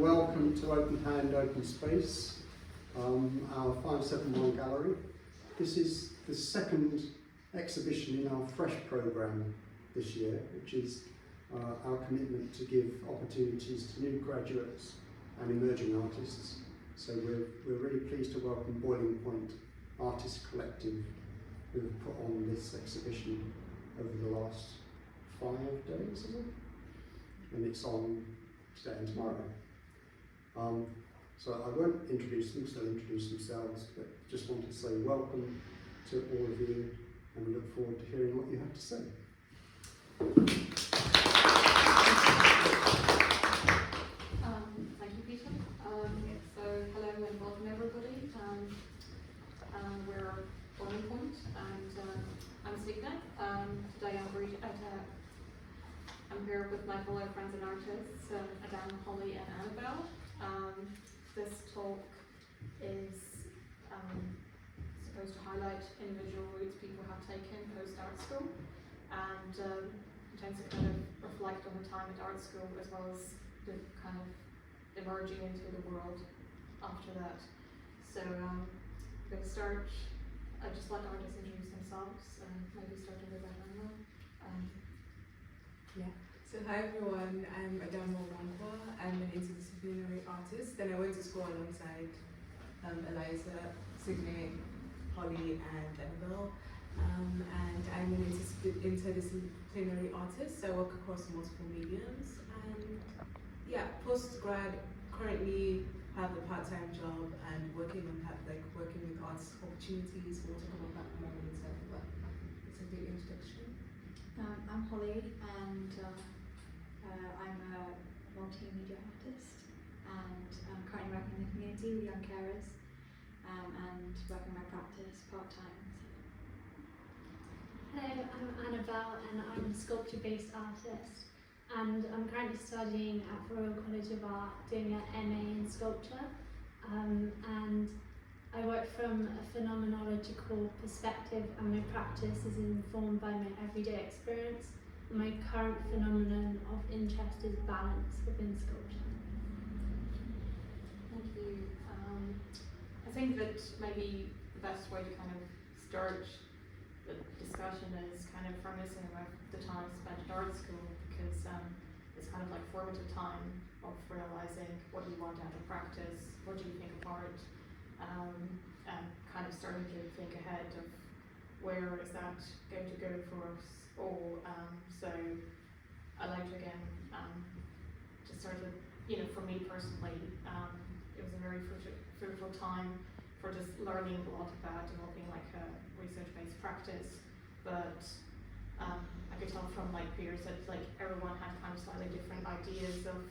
welcome to Open Hand, Open Space, our 571 gallery. This is the second exhibition in our Fresh programme this year, which is our commitment to give opportunities to new graduates and emerging artists. So we're really pleased to welcome Boiling Point Artist Collective, who have put on this exhibition over the last 5 days, is it? And it's on today and tomorrow. So I won't introduce them, they'll introduce themselves, but just wanted to say welcome to all of you, and we look forward to hearing what you have to say. Thank you, Peter. So hello and welcome everybody. We're Boiling Point, and I'm Signa. Today I'm here with my fellow friends and artists, Adam, Holly and Annabelle. This talk is supposed to highlight individual routes people have taken post-art school, and intends to kind of reflect on the time at art school as well as the kind of emerging into the world after that. So I'm going to start, I just let artists introduce themselves, and maybe starting with Annabelle. So hi everyone, I'm Adamo Wankwa. I'm an interdisciplinary artist, and I went to school alongside Eliza, Signe, Holly and Annabelle. And I'm an interdisciplinary artist, so I work across multiple mediums. And yeah, post-grad, currently have a part-time job and working with arts opportunities. We'll talk about that more later, but it's a good introduction. I'm Holly, and I'm a multimedia artist, and I'm currently working in the community with young carers, and working my practice part-time. Hello, I'm Annabelle, and I'm a sculpture-based artist, and I'm currently studying at the Royal College of Art, doing an MA in sculpture, and I work from a phenomenological perspective, and my practice is informed by my everyday experience. My current phenomenon of interest is balance within sculpture. Thank you. I think that maybe the best way to kind of start the discussion is kind of reminiscing about the time spent at art school, because it's kind of like formative time of realizing what you want out of practice, what do you think of art, and kind of starting to think ahead of where is that going to go for us all. So I like to again just sort of, for me personally, it was a very fruitful time for just learning a lot about developing like a research-based practice. But I could tell from like peers that like everyone had kind of slightly different ideas of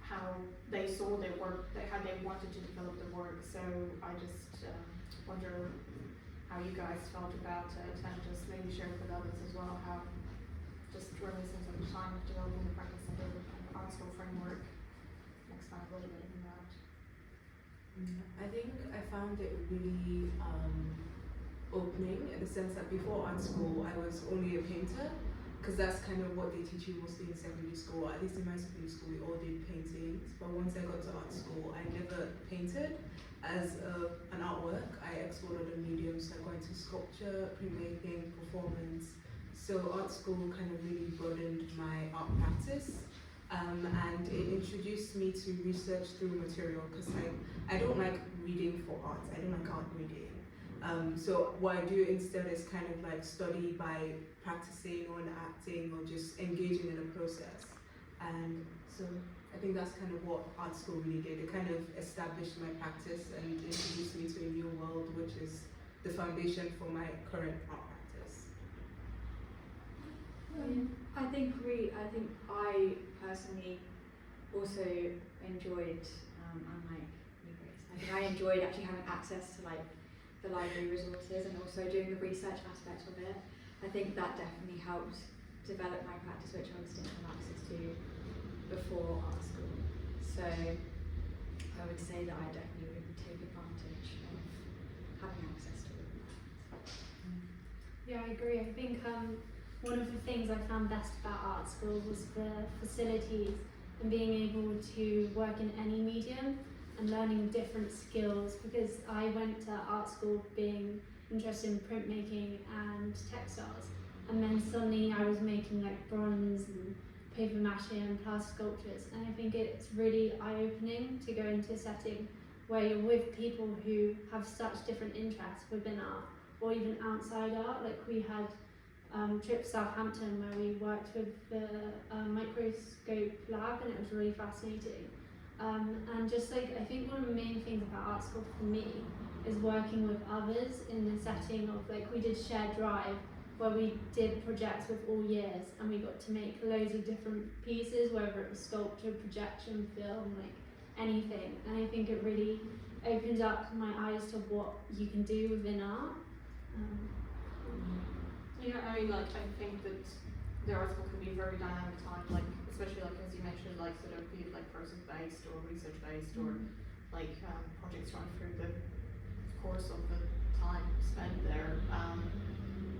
how they saw their work, how they wanted to develop the work. So I just wonder how you guys felt about it, and just maybe share with others as well how just reminiscing of the time of developing the practice and the art school framework. Expand a little bit on that. I think I found it really opening, in the sense that before art school I was only a painter, because that's kind of what they teach you mostly in secondary school. At least in my secondary school we all did paintings, but once I got to art school I never painted as an artwork. I explored other mediums like going to sculpture, printmaking, performance. So art school kind of really broadened my art practice, and it introduced me to research through material, because I don't like reading for art. I don't like art reading. So what I do instead is kind of like study by practicing or acting or just engaging in a process. And so I think that's kind of what art school really did. It kind of established my practice and introduced me to a new world, which is the foundation for my current art practice. I think I personally also enjoyed, unlike you guys, I think I enjoyed actually having access to like the library resources and also doing the research aspect of it. I think that definitely helped develop my practice, which I didn't have access to before art school. So I would say that I definitely would take advantage of having access to all of that. Yeah, I agree. I think one of the things I found best about art school was the facilities and being able to work in any medium and learning different skills, because I went to art school being interested in printmaking and textiles, and then suddenly I was making like bronze and paper mache and plaster sculptures, and I think it's really eye-opening to go into a setting where you're with people who have such different interests within art or even outside art. Like we had trip to Southampton where we worked with the microscope lab, and it was really fascinating. And just like, I think one of the main things about art school for me is working with others in the setting of, like, we did shared drive where we did projects with all years, and we got to make loads of different pieces, whether it was sculpture, projection, film, like anything. And I think it really opened up my eyes to what you can do within art. Yeah, I mean, like, I think that the art school can be a very dynamic time, like, especially like as you mentioned, like sort of be it like process-based or research-based or like projects run through the course of the time spent there.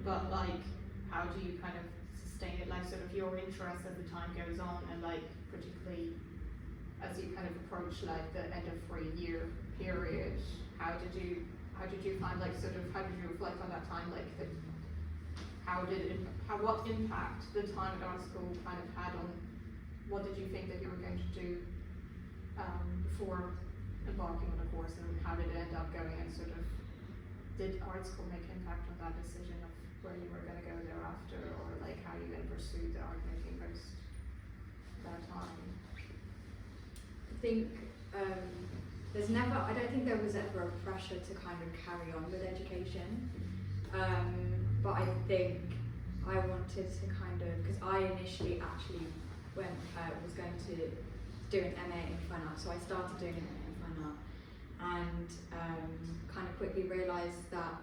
But like, how do you kind of sustain it? Like, sort of your interest as the time goes on, and like particularly as you kind of approach like the end of 3-year period, how did you find, like, sort of how did you reflect on that time, like the what impact the time at art school kind of had on what did you think that you were going to do before embarking on a course, and how did it end up going, and sort of did art school make impact on that decision of where you were going to go thereafter, or like how you then pursued the art making post that time? I think I don't think there was ever a pressure to kind of carry on with education. But I think I wanted to kind of, because I initially actually was going to do an MA in fine art, so I started doing an MA in fine art, and kind of quickly realised that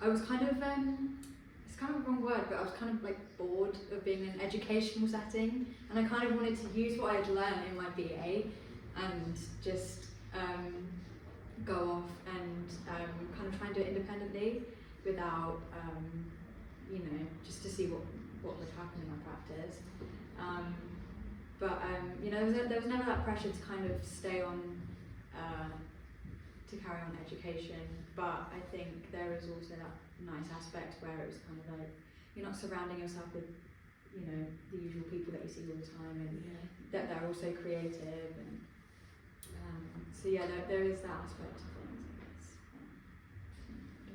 it's kind of a wrong word, but I was kind of like bored of being in an educational setting, and I kind of wanted to use what I'd learned in my BA and just go off and kind of try and do it independently without, just to see what would happen in my practice. There was never that pressure to kind of stay on, to carry on education, but I think there is also that nice aspect where it was kind of like, you're not surrounding yourself with, the usual people that you see all the time, and that they're also creative, and there is that aspect of things,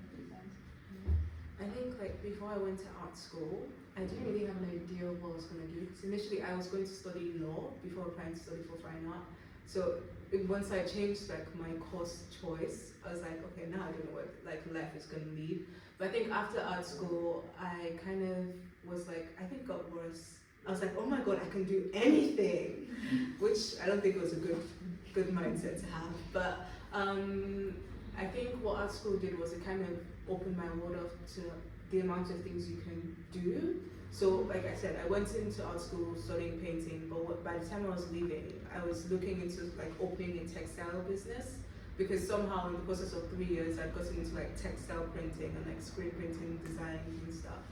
I guess. I think like before I went to art school, I didn't really have an idea of what I was going to do, because initially I was going to study law before applying to study for fine art. So once I changed like my course choice, I was like, okay, now I don't know what like life is going to lead. But I think after art school, I kind of was like, I think it got worse. I was like, oh my god, I can do anything, which I don't think was a good mindset to have. But I think what art school did was it kind of opened my world up to the amount of things you can do. So like I said, I went into art school studying painting, but by the time I was leaving, I was looking into like opening a textile business, because somehow in the process of 3 years, I'd gotten into like textile printing and like screen printing, design and stuff.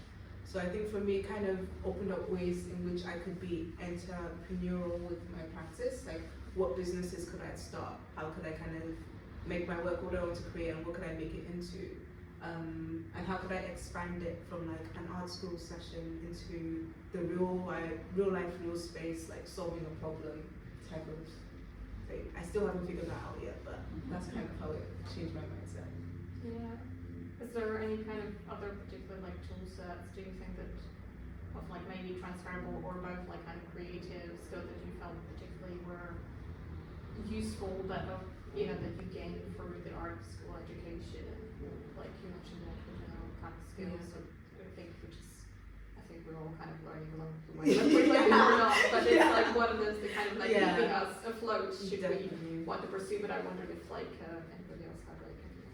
So I think for me, it kind of opened up ways in which I could be entrepreneurial with my practice. Like, what businesses could I start? How could I kind of make my work what I want to create, and what could I make it into? And how could I expand it from like an art school session into the real life, real space, like solving a problem type of thing. I still haven't figured that out yet, but that's kind of how it changed my mindset. Yeah. Is there any kind of other particular like tool sets, do you think, that of like maybe transferable or both, like kind of creative stuff that you felt particularly were useful that that you gained through the art school education, and like you mentioned like the general kind of skills, so I think we're all kind of learning along the way, whether or not, but it's like one of those that kind of like keeping us afloat should we want to pursue. But I wondered if like anybody else had like any.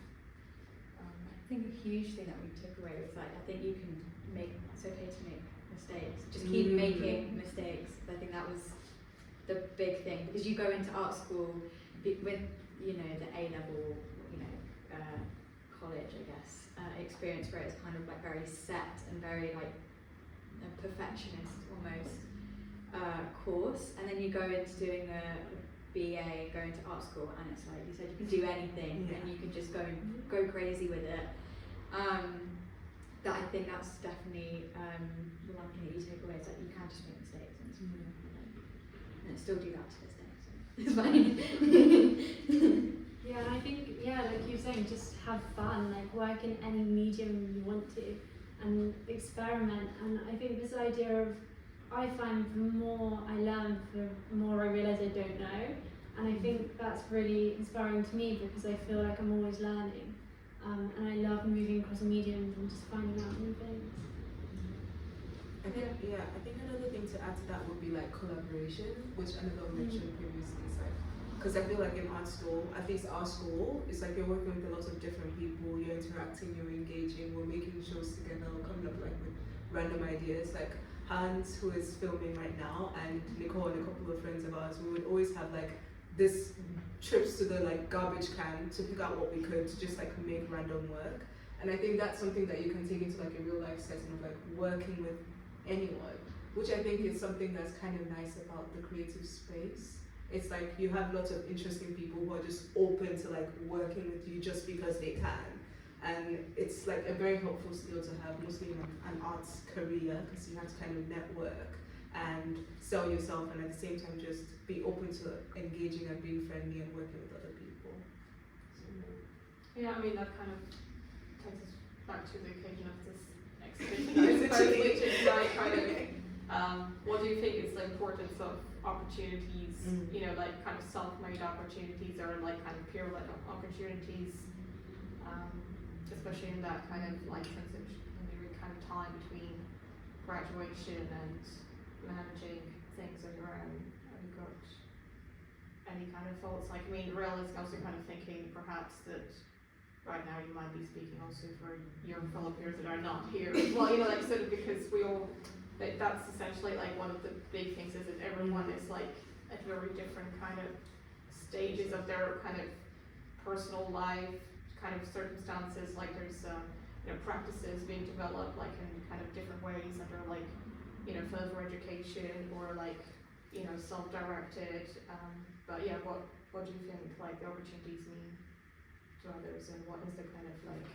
I think a huge thing that we took away was like, I think you can it's okay to make mistakes. Just keep making mistakes. I think that was the big thing, because you go into art school with, the A-level, college, I guess, experience where it's kind of like very set and very like a perfectionist almost. course, and then you go into doing a BA, go into art school, and it's like you said, you can do anything, and you can just go crazy with it. That I think that's definitely the one thing that you take away is that you can just make mistakes, and I still do that to this day, so it's fine. Yeah, and I think, like you were saying, just have fun, like work in any medium you want to, and experiment. And I think this idea of, I find the more I learn, the more I realise I don't know. And I think that's really inspiring to me because I feel like I'm always learning. And I love moving across mediums and just finding out new things. I think another thing to add to that would be like collaboration, which Annabelle mentioned previously. Is like, because I feel like in art school, at least our school, it's like you're working with a lot of different people, you're interacting, you're engaging, we're making shows together, we're coming up like with random ideas. Like Hans, who is filming right now, and Nicole and a couple of friends of ours, we would always have like this trips to the like garbage can to pick out what we could to just like make random work. And I think that's something that you can take into like a real life setting of like working with anyone, which I think is something that's kind of nice about the creative space. It's like you have lots of interesting people who are just open to like working with you just because they can. And it's like a very helpful skill to have, mostly in an arts career, because you have to kind of network and sell yourself, and at the same time just be open to engaging and being friendly and working with other people. Yeah, I mean that kind of takes us back to the occasion of this exhibition, I suppose, which is like kind of, what do you think is the importance of opportunities, you know, like kind of self-made opportunities or like kind of peer-led opportunities, especially in that kind of like transitionary kind of time between graduation and managing things on your own. Have you got any kind of thoughts? Like, I mean, realistic, also kind of thinking perhaps that right now you might be speaking also for your fellow peers that are not here. Well, you know, like sort of because we all, that's essentially like one of the big things is that everyone is like at very different kind of stages of their kind of personal life kind of circumstances. Like there's you know, practices being developed like in kind of different ways under like, you know, further education or like, you know, self-directed. But yeah, what do you think like the opportunities mean to others, and what is the kind of like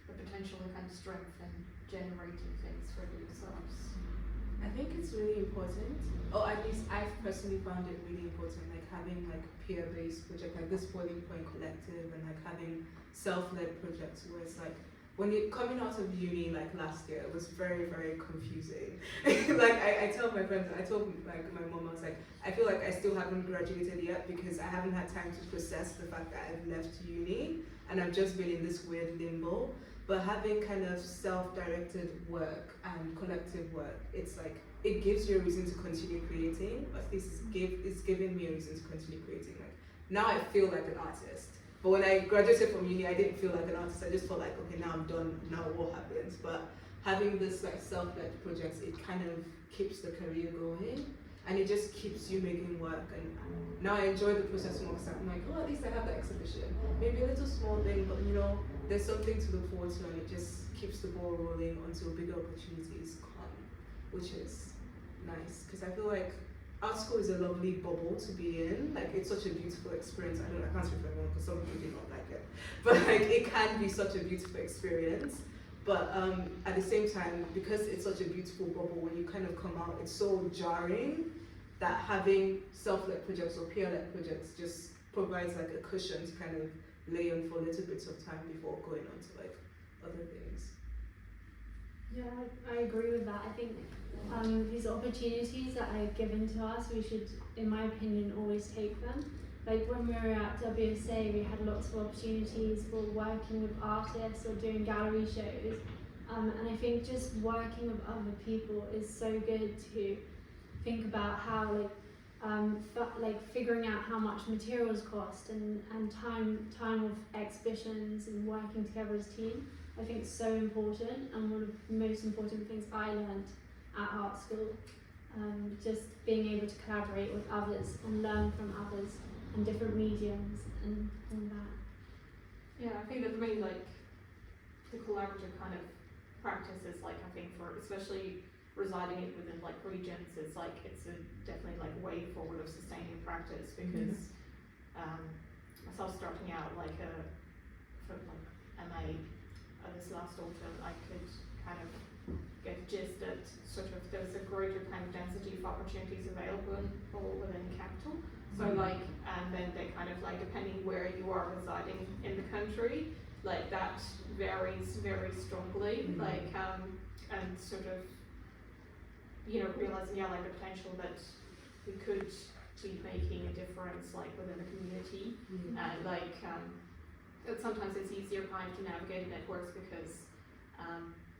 the potential and kind of strength and generating things for yourselves? I think it's really important, or at least I've personally found it really important, like having like peer-based projects like this Boiling Point Collective, and like having self-led projects where it's like, when you're coming out of uni like last year, it was very, very confusing. Like I tell my friends, I told like my mom, I was like, I feel like I still haven't graduated yet because I haven't had time to process the fact that I've left uni and I've just been in this weird limbo. But having kind of self-directed work and collective work, it's like, it gives you a reason to continue creating, or at least it's giving me a reason to continue creating. Like now I feel like an artist. But when I graduated from uni, I didn't feel like an artist. I just felt like, okay, now I'm done, now what happens? But having this like self-led projects, it kind of keeps the career going, and it just keeps you making work. And now I enjoy the process more because I'm like, oh, at least I have the exhibition. Maybe a little small thing, but you know, there's something to look forward to, and it just keeps the ball rolling until bigger opportunities come, which is nice. Because I feel like art school is a lovely bubble to be in. Like it's such a beautiful experience. I can't speak for everyone because some people do not like it, but like it can be such a beautiful experience. But at the same time, because it's such a beautiful bubble, when you kind of come out, it's so jarring that having self-led projects or peer-led projects just provides like a cushion to kind of lay on for little bits of time before going on to like other things. Yeah, I agree with that. I think these opportunities that are given to us, we should, in my opinion, always take them. Like when we were at WSA, we had lots of opportunities for working with artists or doing gallery shows. And I think just working with other people is so good to think about how like figuring out how much materials cost and time of exhibitions and working together as a team. I think it's so important, and one of the most important things I learned at art school, just being able to collaborate with others and learn from others and different mediums and all that. Yeah, I think that maybe like the collaborative kind of practice is like, I think for especially residing it within like regions is like, it's a definitely like way forward of sustaining practice, because myself starting out like for like MA this last autumn, I could kind of get the gist that sort of there's a greater kind of density of opportunities available within capital. So like, and then they kind of like, depending where you are residing in the country, like that varies very strongly, like, and sort of, you know, realizing, yeah, like the potential that we could be making a difference like within the community, and like, sometimes it's easier kind of to navigate networks because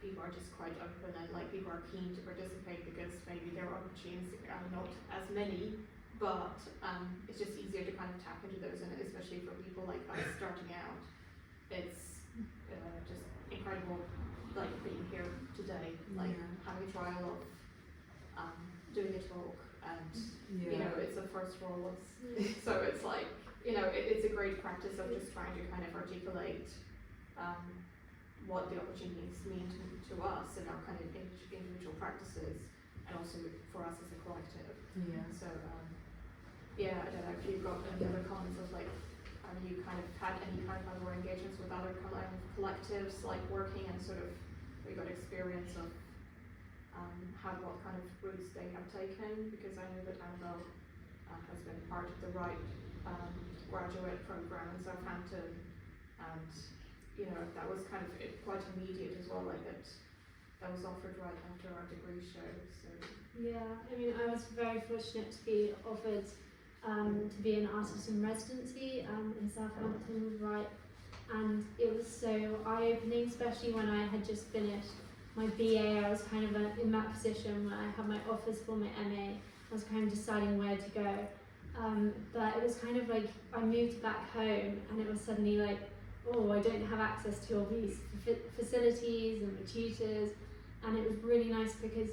people are just quite open, and like people are keen to participate because maybe their opportunities are not as many, but it's just easier to kind of tap into those, and especially for people like us starting out, it's just incredible like being here today, like having a trial of doing a talk, and you know, it's the first role, so it's like, you know, it's a great practice of just trying to kind of articulate what the opportunities mean to us in our kind of individual practices, and also for us as a collective. So yeah, I don't know if you've got any other comments of like, have you kind of had any kind of other engagements with other collectives like working, and sort of we got experience of what kind of routes they have taken, because I know that Annabelle has been part of the Right graduate program in Southampton, and you know, that was kind of quite immediate as well, like that was offered right after our degree show. So yeah, I mean, I was very fortunate to be offered to be an artist in residency in Southampton with Right, and it was so eye-opening, especially when I had just finished my BA. I was kind of in that position where I had my offers for my MA. I was kind of deciding where to go. But it was kind of like, I moved back home, and it was suddenly like, oh, I don't have access to all these facilities and my tutors, and it was really nice because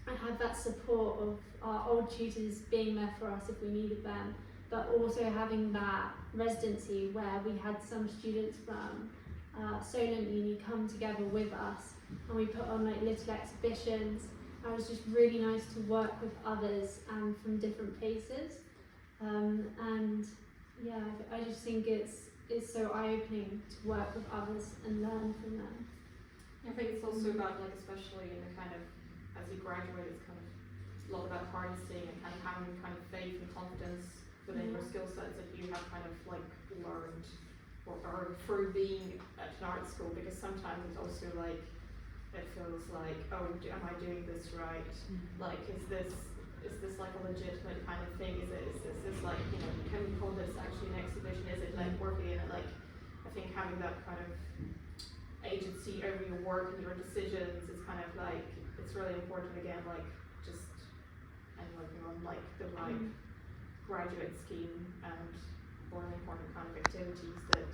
I had that support of our old tutors being there for us if we needed them, but also having that residency where we had some students from Solent Uni come together with us, and we put on like little exhibitions. It was just really nice to work with others and from different places, and yeah, I just think it's so eye-opening to work with others and learn from them. I think it's also about like, especially in the kind of, as you graduate, it's kind of a lot about harnessing and kind of having kind of faith and confidence within your skill sets that you have kind of like learned or through being at an art school, because sometimes it's also like, it feels like, oh, am I doing this right? Like, is this like a legitimate kind of thing? Is this like, you know, can we call this actually an exhibition? Is it like worthy? And like, I think having that kind of agency over your work and your decisions is kind of like, it's really important again, like just, and working on like the right graduate scheme and more important kind of activities that,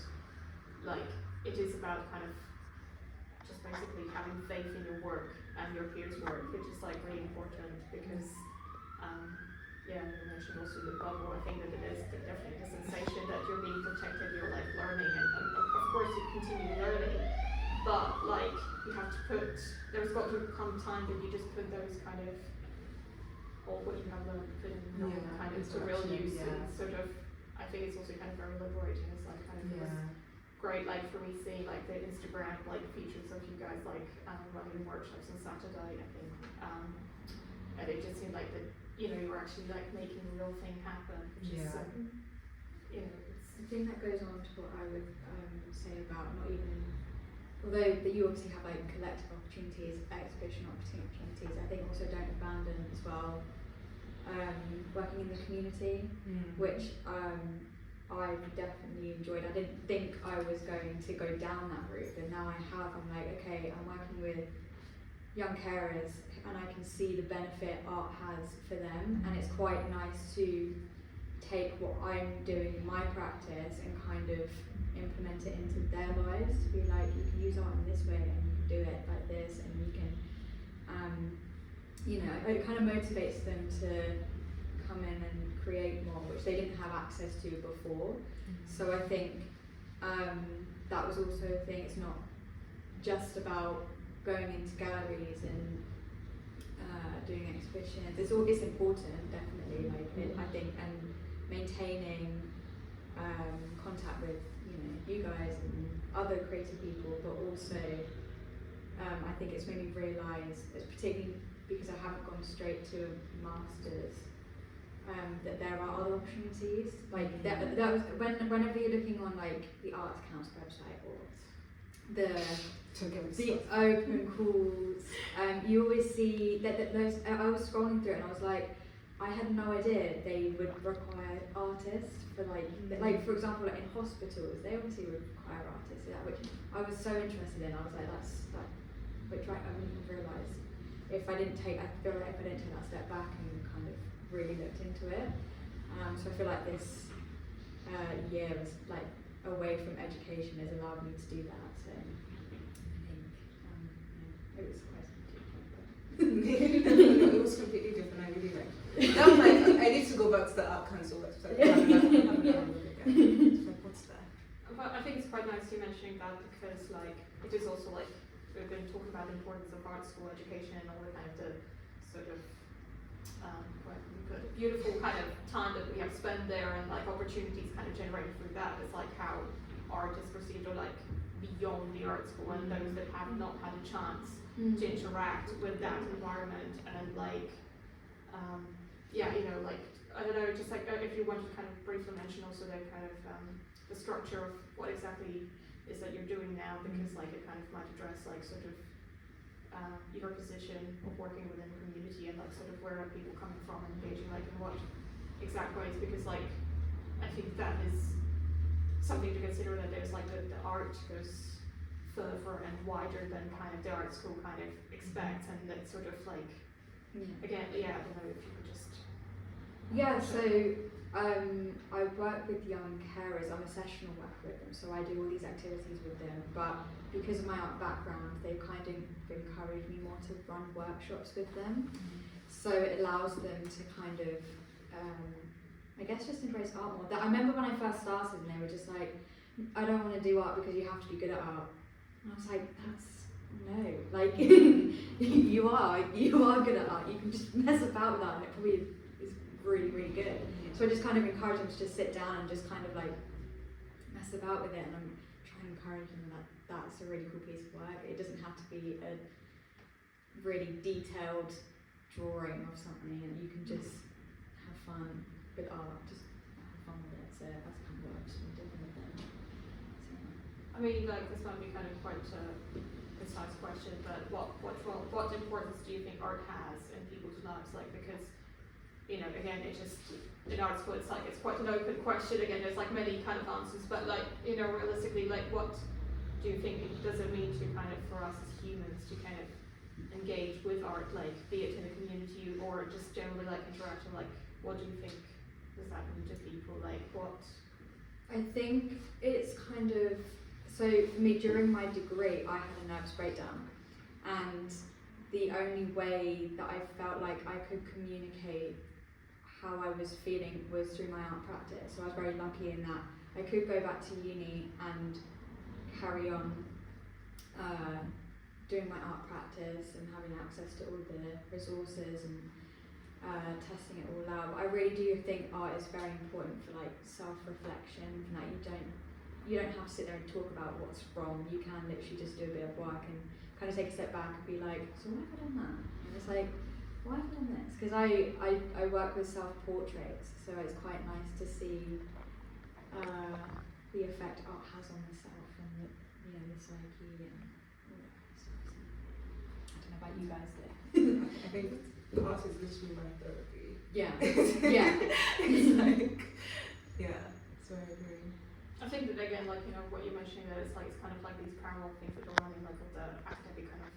like, it is about kind of just basically having faith in your work and your peers' work, which is like really important, because yeah, you mentioned also the bubble. I think that it is definitely the sensation that you're being protected, you're like learning, and of course you continue learning, but like you have to put, there's got to come time that you just put those kind of, all what you have learned, put in kind of to real use, and sort of, I think it's also kind of very liberating. It's like kind of it was great, like for me seeing like the Instagram like features of you guys like running workshops on Saturday, I think, and it just seemed like that, you know, you were actually like making the real thing happen, which is you know, it's, I think that goes on to what I would say about not even, although that you obviously have like collective opportunities, exhibition opportunities, I think also don't abandon as well working in the community, which I've definitely enjoyed. I didn't think I was going to go down that route, but now I have. I'm like, okay, I'm working with young carers, and I can see the benefit art has for them, and it's quite nice to take what I'm doing in my practice and kind of implement it into their lives, to be like, you can use art in this way, and you can do it like this, and you can, you know, it kind of motivates them to come in and create more, which they didn't have access to before. So I think that was also a thing. It's not just about going into galleries and doing exhibitions. It's important, definitely. Like I think, and maintaining contact with you guys and other creative people, but also I think it's made me realise, particularly because I haven't gone straight to a master's, that there are other opportunities. Like whenever you're looking on like the Arts Council website or the open calls, you always see that those. I was scrolling through it and I was like, I had no idea they would require artists for like for example, like in hospitals, they obviously would require artists, which I was so interested in. I was like, which I wouldn't have realised if I didn't take. I feel like if I didn't take that step back and kind of really looked into it. So I feel like this year is like away from education has allowed me to do that. So I think it was quite No, it was completely different. I really liked it. That was like, I need to go back to the Art Council website. What's that? But I think it's quite nice you mentioning that, because like it is also like we've been talking about the importance of art school education and all the kind of the sort of beautiful kind of time that we have spent there, and like opportunities kind of generated through that. It's like how art is perceived, or like beyond the art school, and those that have not had a chance to interact with that environment, and like like I don't know, just like if you want to kind of briefly mention also the kind of the structure of what exactly is that you're doing now, because like it kind of might address like sort of your position of working within the community, and like sort of where are people coming from and engaging like in what exact ways, because like I think that is something to consider, that there's like the art goes further and wider than kind of the art school kind of expects, and that sort of like again, I don't know if you could just so I work with young carers. I'm a sessional worker with them, so I do all these activities with them, but because of my art background, they've kind of encouraged me more to run workshops with them. So it allows them to kind of I guess just embrace art more. I remember when I first started and they were just like, I don't want to do art because you have to be good at art. And I was like, no, like you are good at art. You can just mess about with art and it probably is really, really good. So I just kind of encourage them to just sit down and just kind of like mess about with it, and I'm trying to encourage them that that's a really cool piece of work. It doesn't have to be a really detailed drawing of something, and you can just have fun with art, just have fun with it. So that's kind of what I've just been doing with them. So. I mean, like this might be kind of quite a precise question, but what importance do you think art has in people's lives? Like, because again, it just in art school, it's quite an open question. Again, there's like many kind of answers, but like realistically, like what do you think does it mean to kind of for us as humans to kind of engage with art, like be it in the community or just generally like interaction? Like, what do you think does that mean to people? Like, what? I think it's kind of, so for me during my degree I had a nervous breakdown, and the only way that I felt like I could communicate how I was feeling was through my art practice. So I was very lucky in that I could go back to uni and carry on doing my art practice and having access to all the resources and testing it all out. But I really do think art is very important for like self-reflection, and that you don't have to sit there and talk about what's wrong. You can literally just do a bit of work and kind of take a step back and be like, so why have I done that? And it's like, why have I done this? Because I work with self-portraits, so it's quite nice to see the effect art has on the self and the psyche and all that kind of stuff. So, I don't know about you guys there. I think art is literally my therapy. Yeah. It's like, so I agree. I think that again, like what you're mentioning, that it's kind of like these parallel things that are running, like with the academic kind of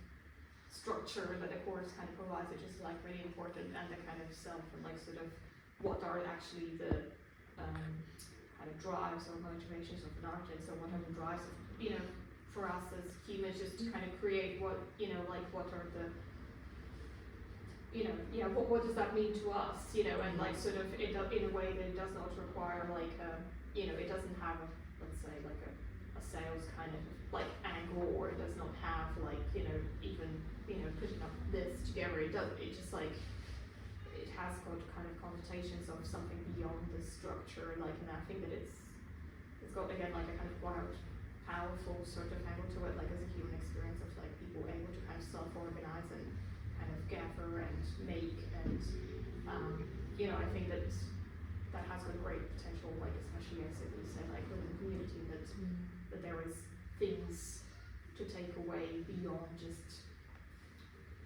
structure that the course kind of provides, which is like really important, and the kind of self and like sort of what are actually the kind of drives or motivations of an artist, or whatever drives for us as humans, just to kind of create what like what are the what does that mean to us, and like sort of in a way that it does not require like it doesn't have let's say like a a sales kind of like angle, or it does not have like, even, putting up this together, it just like, it has got kind of connotations of something beyond the structure, like, and I think that it's got again like a kind of quite powerful sort of angle to it, like as a human experience of like people able to kind of self-organize and kind of gather and make, and I think that has got great potential, like especially as you said, like within the community, that there is things to take away beyond just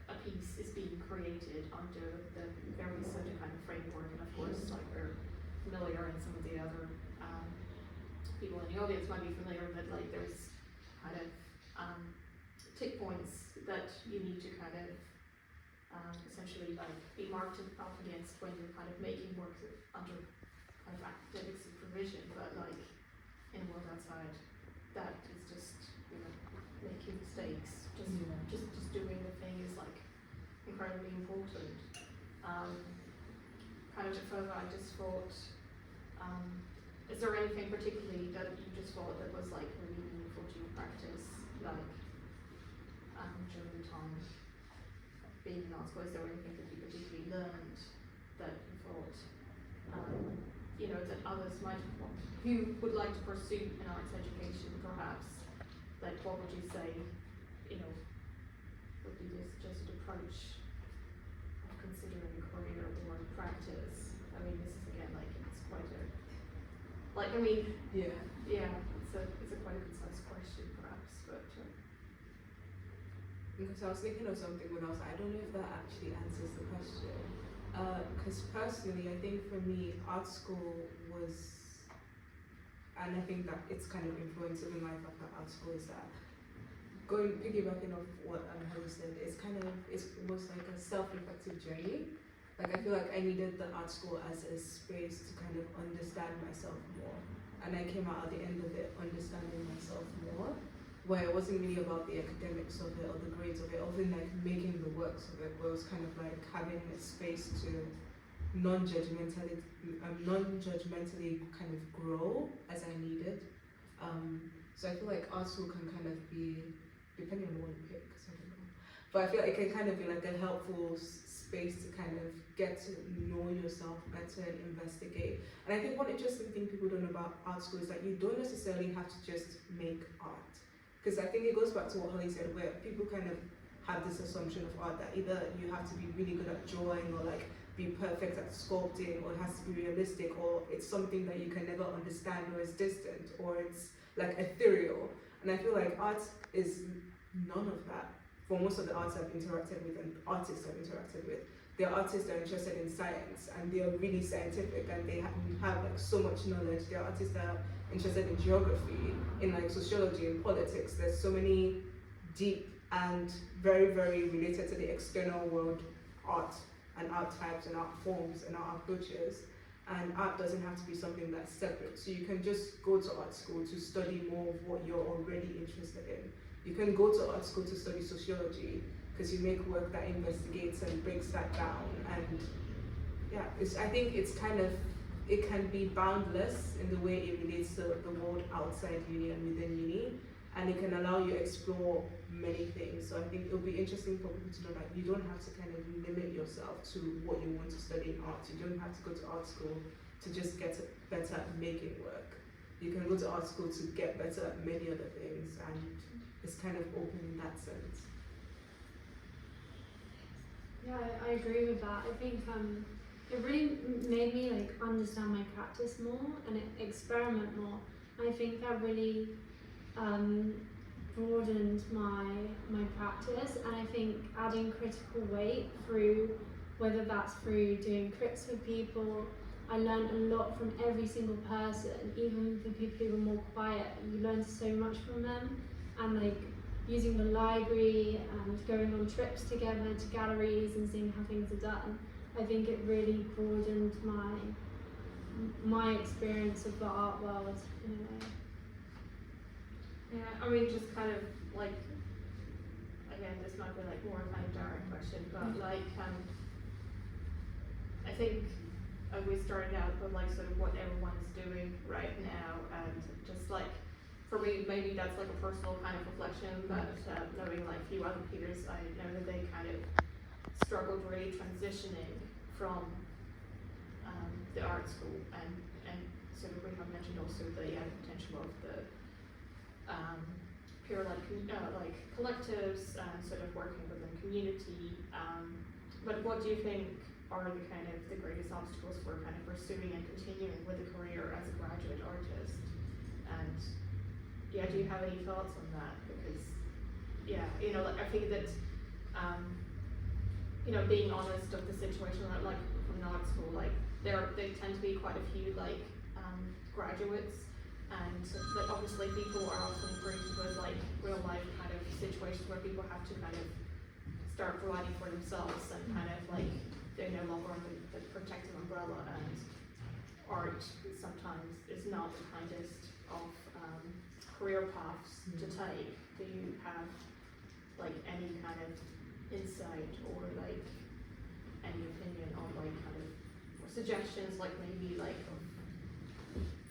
a piece is being created under the very certain kind of framework. And of course, like we're familiar, and some of the other people in the audience might be familiar that like there's kind of tick points that you need to kind of essentially like be marked up against when you're kind of making work under kind of academic supervision, but like in the world outside, that is just making mistakes, just doing the thing is like incredibly important. Kind of to further, I just thought, is there anything particularly that you just thought that was like really meaningful to your practice, like during the time of being in art school? Is there anything that you particularly learned that you thought, that others might want, who would like to pursue an arts education perhaps, like what would you say, would be the suggested approach of considering a career or practice? I mean, this is again like it's quite a it's a quite a concise question perhaps, but because I was thinking of something when I don't know if that actually answers the question. Because personally, I think for me, art school was, and I think that it's kind of influenced in life after art school, is that piggybacking off what Holly said, it was like a self-reflective journey. Like I feel like I needed the art school as a space to kind of understand myself more, and I came out at the end of it understanding myself more, where it wasn't really about the academics of it or the grades of it, or even like making the works of it, where it was kind of like having a space to non-judgmentally kind of grow as I needed. So I feel like art school can kind of be, depending on what you pick, I don't know, but I feel like it can kind of be like a helpful space to kind of get to know yourself better and investigate. And I think one interesting thing people don't know about art school is that you don't necessarily have to just make art. Because I think it goes back to what Holly said, where people kind of have this assumption of art that either you have to be really good at drawing, or like be perfect at sculpting, or it has to be realistic, or it's something that you can never understand, or it's distant, or it's like ethereal. And I feel like art is none of that. For most of the arts I've interacted with and artists I've interacted with, they're artists that are interested in science, and they are really scientific, and they have like so much knowledge. They're artists that are interested in geography, in like sociology and politics. There's so many deep and very, very related to the external world art and art types and art forms and art approaches. And art doesn't have to be something that's separate. So you can just go to art school to study more of what you're already interested in. You can go to art school to study sociology because you make work that investigates and breaks that down. And yeah, I think it's kind of, it can be boundless in the way it relates to the world outside uni and within uni, and it can allow you to explore many things. So I think it'll be interesting for people to know that you don't have to kind of limit yourself to what you want to study in art. You don't have to go to art school to just get better at making work. You can go to art school to get better at many other things, and it's kind of open in that sense. Yeah, I agree with that. I think it really made me like understand my practice more and experiment more. I think that really broadened my practice, and I think adding critical weight through, whether that's through doing crits with people, I learned a lot from every single person, even the people who were more quiet. You learn so much from them, and like using the library and going on trips together to galleries and seeing how things are done. I think it really broadened my experience of the art world in a way. Yeah, I mean, just kind of like, again, this might be like more kind of direct question, but like, I think we started out with like sort of what everyone's doing right now, and just like for me, maybe that's like a personal kind of reflection, but knowing like few other peers, I know that they kind of struggled really transitioning from the art school and sort of we have mentioned also the potential of the pure like collectives and sort of working within community. But what do you think are the kind of the greatest obstacles for kind of pursuing and continuing with a career as a graduate artist? And yeah, do you have any thoughts on that? Because yeah, you know, like, I think that you know, being honest of the situation, like from art school, like they tend to be quite a few like graduates, and like obviously people are often greeted with like real life kind of situations where people have to kind of start providing for themselves and kind of like they're no longer under the protective umbrella, and art sometimes is not the kindest of career paths to take. Do you have like any kind of insight or like any opinion on like kind of or suggestions, like maybe like of,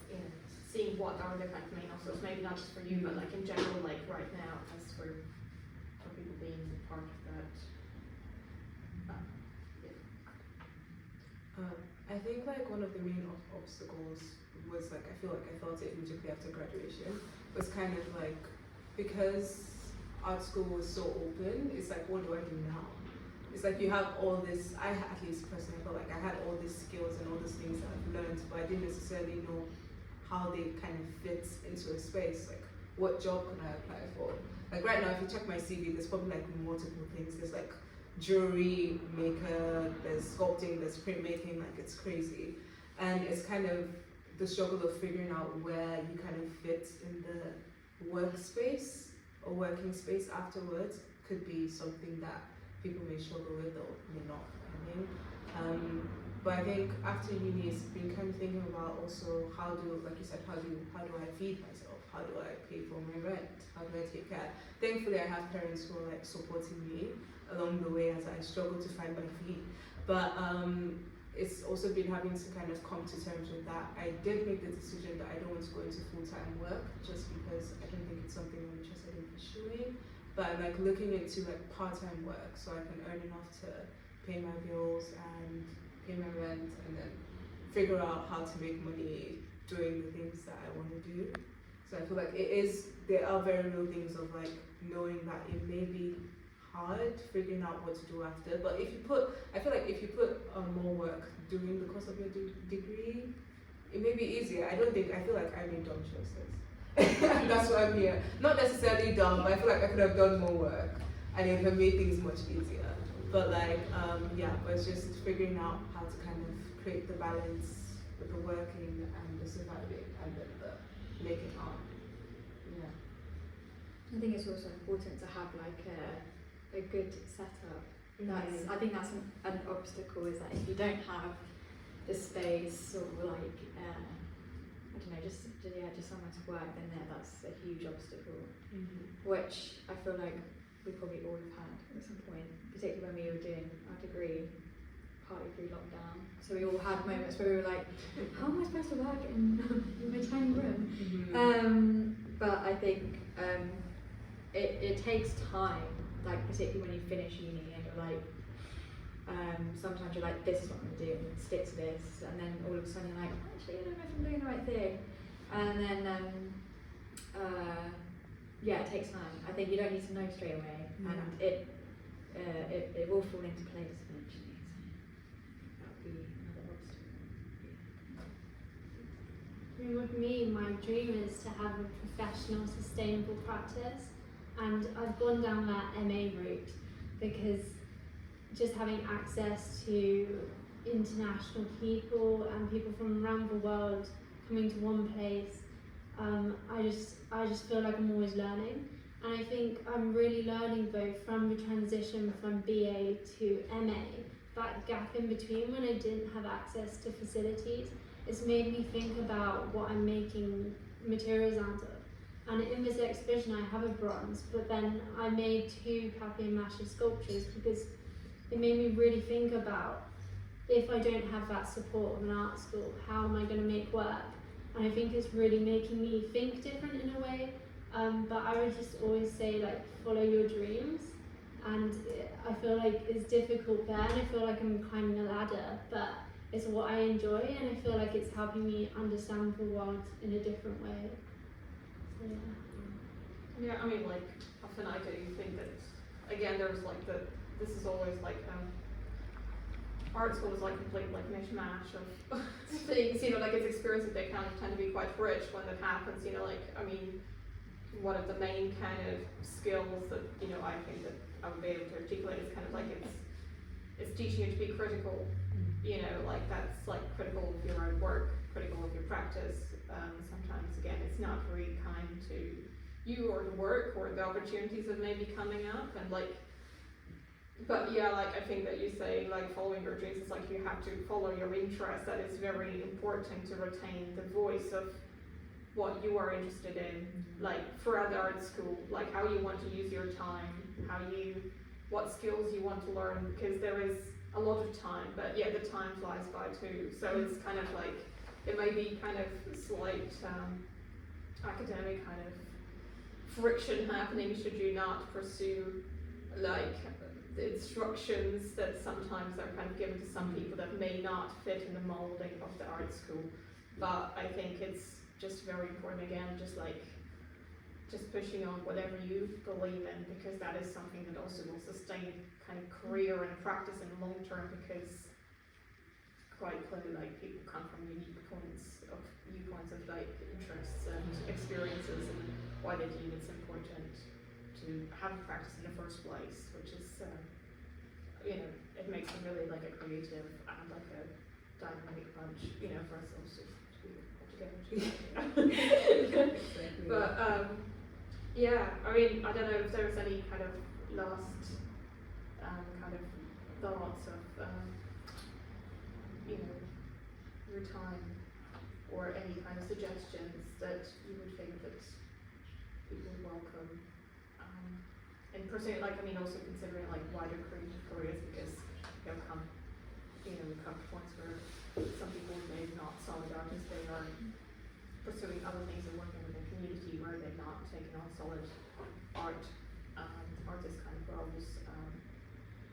you know, seeing what are the kind of main obstacles, maybe not just for you but like in general, like right now as for people being part of that. I think like one of the main obstacles was like I felt it immediately after graduation was kind of like, because art school was so open, it's like, what do I do now? It's like you have all this, at least personally felt like I had all these skills and all these things that I've learned, but I didn't necessarily know how they kind of fit into a space. Like, what job can I apply for? Like right now, if you check my CV, there's probably like multiple things. There's like jewelry maker, there's sculpting, there's printmaking, like it's crazy. And it's kind of the struggle of figuring out where you kind of fit in the workspace or working space afterwards could be something that people may struggle with or may not, but I think after uni, it's been kind of thinking about also how do, like you said, how do I feed myself? How do I pay for my rent? How do I take care? Thankfully, I have parents who are like supporting me along the way as I struggle to find my feet. But it's also been having to kind of come to terms with that. I did make the decision that I don't want to go into full-time work just because I don't think it's something I'm interested in pursuing. But I'm like looking into like part-time work so I can earn enough to pay my bills and pay my rent and then figure out how to make money doing the things that I want to do. So I feel like there are very real things of like knowing that it may be hard figuring out what to do after, but I feel like if you put more work during the course of your degree, it may be easier. I feel like I made dumb choices. That's why I'm here. Not necessarily dumb, but I feel like I could have done more work and it would have made things much easier. But like, but it's just figuring out how to kind of create the balance with the working and the surviving and then the making art. Yeah. I think it's also important to have like a good setup. I think that's an obstacle, is that if you don't have the space or like I don't know, just somewhere to work, then that's a huge obstacle, which I feel like we probably all have had at some point, particularly when we were doing our degree partly through lockdown. So we all had moments where we were like, how am I supposed to work in my tiny room? But I think it takes time, like particularly when you finish uni and you're like, sometimes you're like, this is what I'm going to do, and stick to this, and then all of a sudden you're like, actually I don't know if I'm doing the right thing, and then it takes time. I think you don't need to know straight away, and it will fall into place eventually, so that would be another obstacle. I mean, with me, my dream is to have a professional, sustainable practice, and I've gone down that MA route because just having access to international people and people from around the world coming to one place, I just feel like I'm always learning, and I think I'm really learning though from the transition from BA to MA. That gap in between when I didn't have access to facilities, it's made me think about what I'm making materials out of. And in this exhibition I have a bronze, but then I made 2 papier-mâché sculptures because it made me really think about, if I don't have that support of an art school, how am I going to make work? and I think it's really making me think different in a way. But I would just always say, like, follow your dreams, and I feel like it's difficult there, and I feel like I'm climbing a ladder, but it's what I enjoy, and I feel like it's helping me understand the world in a different way. So yeah. Yeah, I mean, like, often I do think that, again, there's like this is always like, art school is like a complete like mishmash of things, you know, like it's experiences that kind of tend to be quite rich when that happens, you know, like, I mean, one of the main kind of skills that, you know, I think that I would be able to articulate is kind of like it's teaching you to be critical, you know, like that's like critical of your own work, critical of your practice. Sometimes, again, it's not very kind to you or the work or the opportunities that may be coming up, and like, but yeah, like I think that you say like following your dreams is like you have to follow your interest. That is very important to retain the voice of what you are interested in, like throughout the art school, like how you want to use your time, what skills you want to learn, because there is a lot of time, but yeah, the time flies by too. So it's kind of like, it may be kind of slight academic kind of friction happening should you not pursue like the instructions that sometimes are kind of given to some people that may not fit in the molding of the art school. But I think it's just very important, again, just pushing on whatever you believe in, because that is something that also will sustain kind of career and practice in the long term, because quite clearly like people come from viewpoints of like interests and experiences, and why they deem it's important to have a practice in the first place, which is you know, it makes them really like a creative and like a dynamic bunch, you know, for ourselves to be together. But yeah, I mean, I don't know if there's any kind of last kind of thoughts of you know, your time, or any kind of suggestions that you would think that people would welcome, and pursuing, like, I mean, also considering like wider creative careers, because we come to points where some people may not solid artists, they are pursuing other things and working with the community where they've not taken on solid artist kind of roles,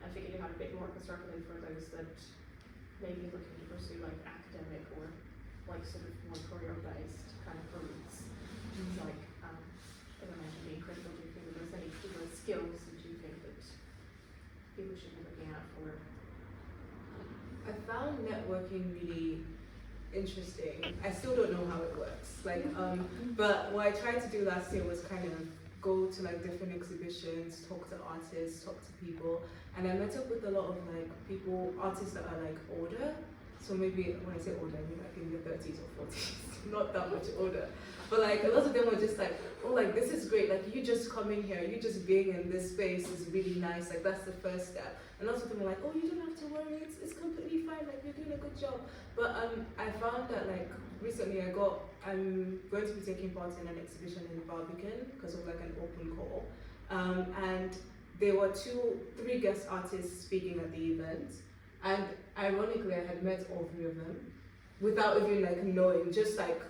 and figuring out a bit more constructively for those that may be looking to pursue like academic or like sort of more career-based kind of routes. Like, as I mentioned, being critical, do you think that there's any particular skills that you think that people should be looking out for? I found networking really interesting. I still don't know how it works. Like, but what I tried to do last year was kind of go to like different exhibitions, talk to artists, talk to people, and I met up with a lot of like people, artists that are like older. So maybe when I say older, I mean like in their 30s or 40s, not that much older. But like a lot of them were just like, oh, like this is great. Like you just coming here, you just being in this space is really nice. Like that's the first step. And lots of them were like, oh, you don't have to worry. It's completely fine. Like you're doing a good job. But I found that like recently I'm going to be taking part in an exhibition in Barbican because of like an open call. And there were 3 guest artists speaking at the event. And ironically, I had met all 3 of them without even like knowing, just like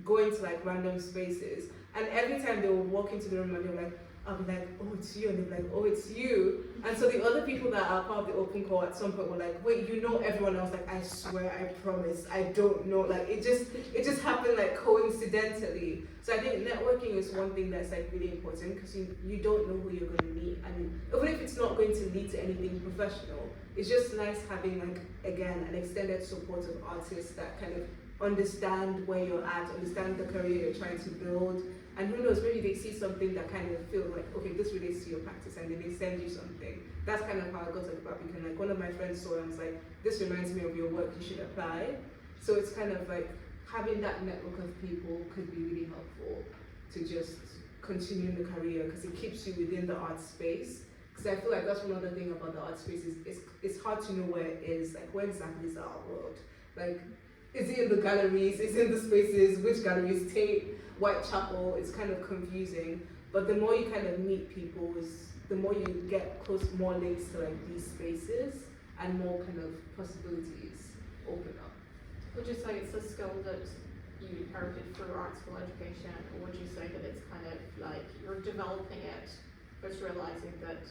going to like random spaces. And every time they would walk into the room and they were like, I'll be like, oh, it's you. And they'd be like, oh, it's you. And so the other people that are part of the open call at some point were like, wait, you know everyone else? Like, I swear, I promise, I don't know. Like, it just happened like coincidentally. So I think networking is one thing that's like really important, because you don't know who you're going to meet. And even if it's not going to lead to anything professional, it's just nice having like, again, an extended support of artists that kind of understand where you're at, understand the career you're trying to build. And who knows, maybe they see something that kind of feels like, okay, this relates to your practice, and then they send you something. That's kind of how I got to the Barbican. Like one of my friends saw it and was like, this reminds me of your work, you should apply. So it's kind of like having that network of people could be really helpful to just continue in the career, because it keeps you within the art space. Because I feel like that's one other thing about the art space is it's hard to know where it is, like where exactly is the art world? Like, is it in the galleries? Is it in the spaces? Which galleries? Tate, Whitechapel? It's kind of confusing. But the more you kind of meet people, the more you get close, more links to like these spaces, and more kind of possibilities open up. Would you say it's a skill that you inherited through art school education, or would you say that it's kind of like you're developing it, but realizing that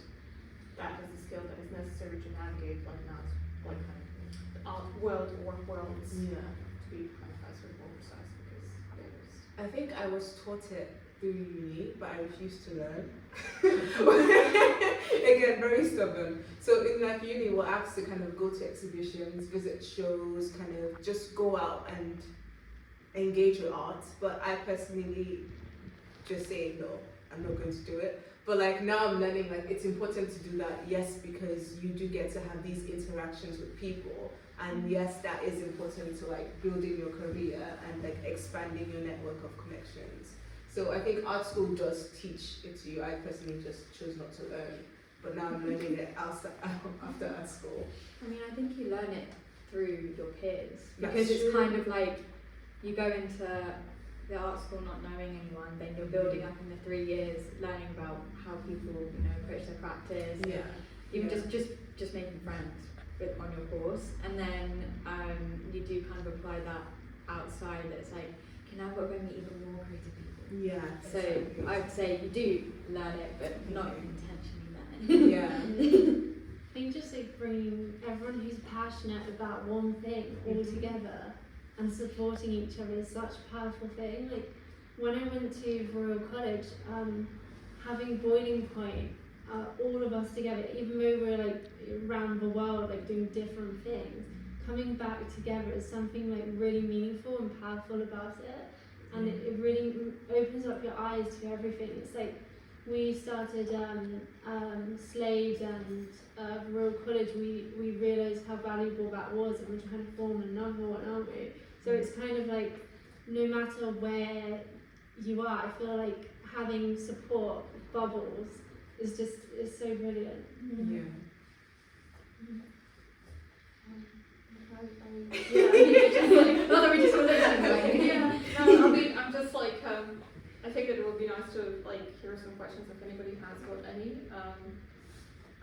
that is a skill that is necessary to navigate like an art, like kind of art world or worlds, Yeah. to be kind of as more precise, because there's I think I was taught it through uni, but I refused to learn. Again, very stubborn. So in like uni, we're asked to kind of go to exhibitions, visit shows, kind of just go out and engage with art. But I personally just say no, I'm not going to do it. But like now I'm learning like it's important to do that, yes, because you do get to have these interactions with people. And yes, that is important to like building your career and like expanding your network of connections. So I think art school does teach it to you. I personally just chose not to learn, but now I'm learning it after art school. I mean, I think you learn it through your peers That's because it's true. kind of like you go into the art school not knowing anyone, then you're building up in the 3 years, learning about how people, approach their practice, Yeah. even Yeah. just making friends on your course, and then you do kind of apply that outside. That it's like, okay, now I've got to go meet even more creative people. Yeah. So exactly. I'd say you do learn it, but not intentionally learn it. Yeah. I think just like bringing everyone who's passionate about one thing all together and supporting each other is such a powerful thing. Like when I went to Royal College, having Boiling Point, all of us together, even though we're like around the world, like doing different things, coming back together is something like really meaningful and powerful about it. And it really opens up your eyes to everything. It's like we started Slade and Royal College, we realised how valuable that was, and we're trying to form another one, aren't we? So it's kind of like, no matter where you are, I feel like having support bubbles is so brilliant. Yeah. Not that we just want to yeah, no, I mean, I'm just like, I think that it would be nice to like hear some questions if anybody has got any.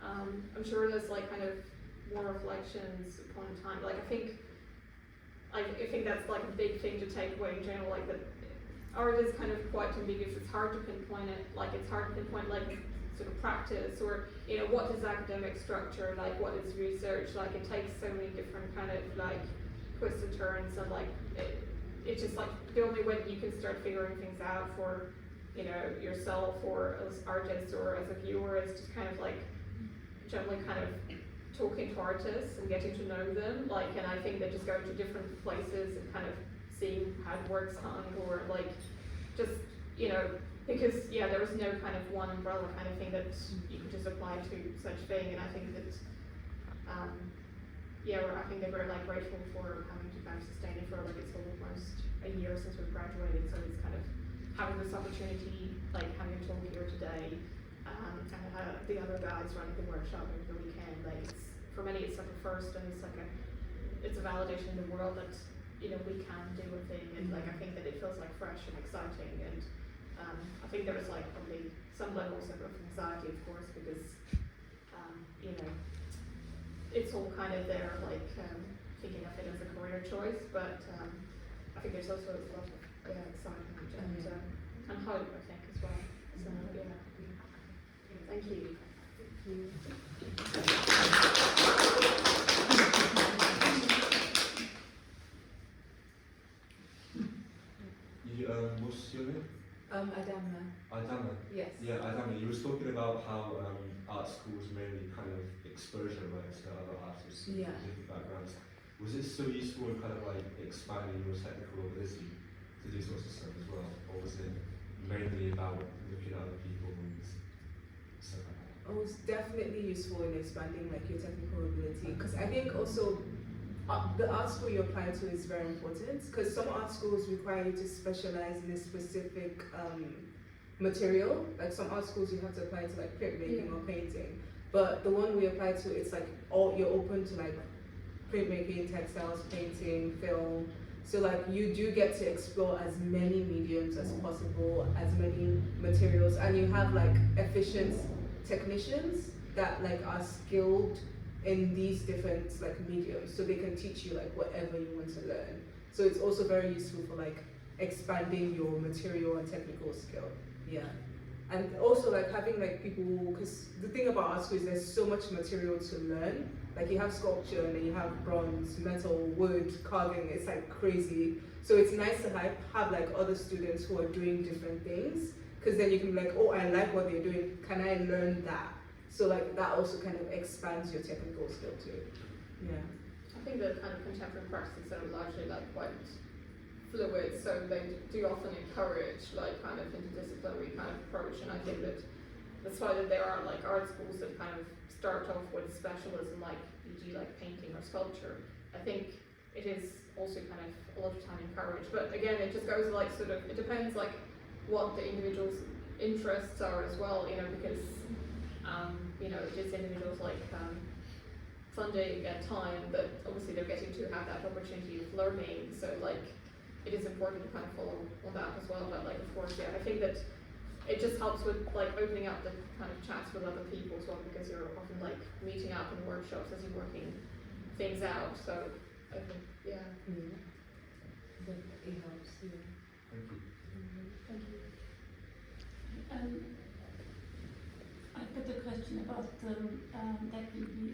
I'm sure there's like kind of more reflections upon time. Like I think that's like a big thing to take away in general. Like that art is kind of quite ambiguous. It's hard to pinpoint it. Like it's hard to pinpoint like sort of practice or what is academic structure, like what is research. Like it takes so many different kind of like twists and turns, and like it's just like the only way that you can start figuring things out for yourself or as artists or as a viewer is just kind of like generally kind of talking to artists and getting to know them. Like, and I think that just going to different places and kind of seeing how it works hung, or like just because there is no kind of one umbrella kind of thing that you could just apply to such thing. And I think that I think that we're like grateful for having to kind of sustain it for like it's almost a year since we've graduated, so it's kind of having this opportunity, like having a talk here today, and the other guys running the workshop over the weekend. Like for many it's like a first, and it's a validation in the world that we can do a thing, and like I think that it feels like fresh and exciting, and I think there is like probably some levels of anxiety, of course, because it's all kind of there, like thinking of it as a career choice, but I think there's also a lot of excitement and hope, I think, as well. So thank you. What's your name? Adama. Adama. Yes. Yeah, Adama, you were talking about how art schools mainly kind of exposure, right, to other artists from Yeah. different backgrounds. Was it so useful in kind of like expanding your technical ability to do sorts of stuff as well? Or was it mainly about looking at other people and stuff like that? It was definitely useful in expanding like your technical ability, because I think also the art school you apply to is very important, because some art schools require you to specialize in a specific material. Like some art schools you have to apply to like printmaking or painting, but the one we apply to, it's like you're open to like printmaking, textiles, painting, film. So like you do get to explore as many mediums as possible, as many materials, and you have like efficient technicians that like are skilled in these different like mediums, so they can teach you like whatever you want to learn. So it's also very useful for like expanding your material and technical skill. Yeah. And also like having like people, because the thing about art school is there's so much material to learn. Like you have sculpture and then you have bronze, metal, wood, carving, it's like crazy. So it's nice to have like other students who are doing different things, because then you can be like, oh, I like what they're doing, can I learn that? So like that also kind of expands your technical skill too. Yeah. I think the kind of contemporary practices are largely like quite fluid, so they do often encourage like kind of interdisciplinary kind of approach, and I think that that's why that there are like art schools that kind of start off with specialism like e.g. like painting or sculpture. I think it is also kind of a lot of time encouraged, but again it just goes like sort of, it depends like what the individual's interests are as well, you know, because you know, it is individuals like funding and time that obviously they're getting to have that opportunity of learning, so like it is important to kind of follow on that as well. But like of course, yeah, I think that it just helps with like opening up the kind of chats with other people as well, because you're often like meeting up in workshops as you're working things out. So I think, yeah. It helps, yeah. Thank you. Thank you. I've got a question about that will be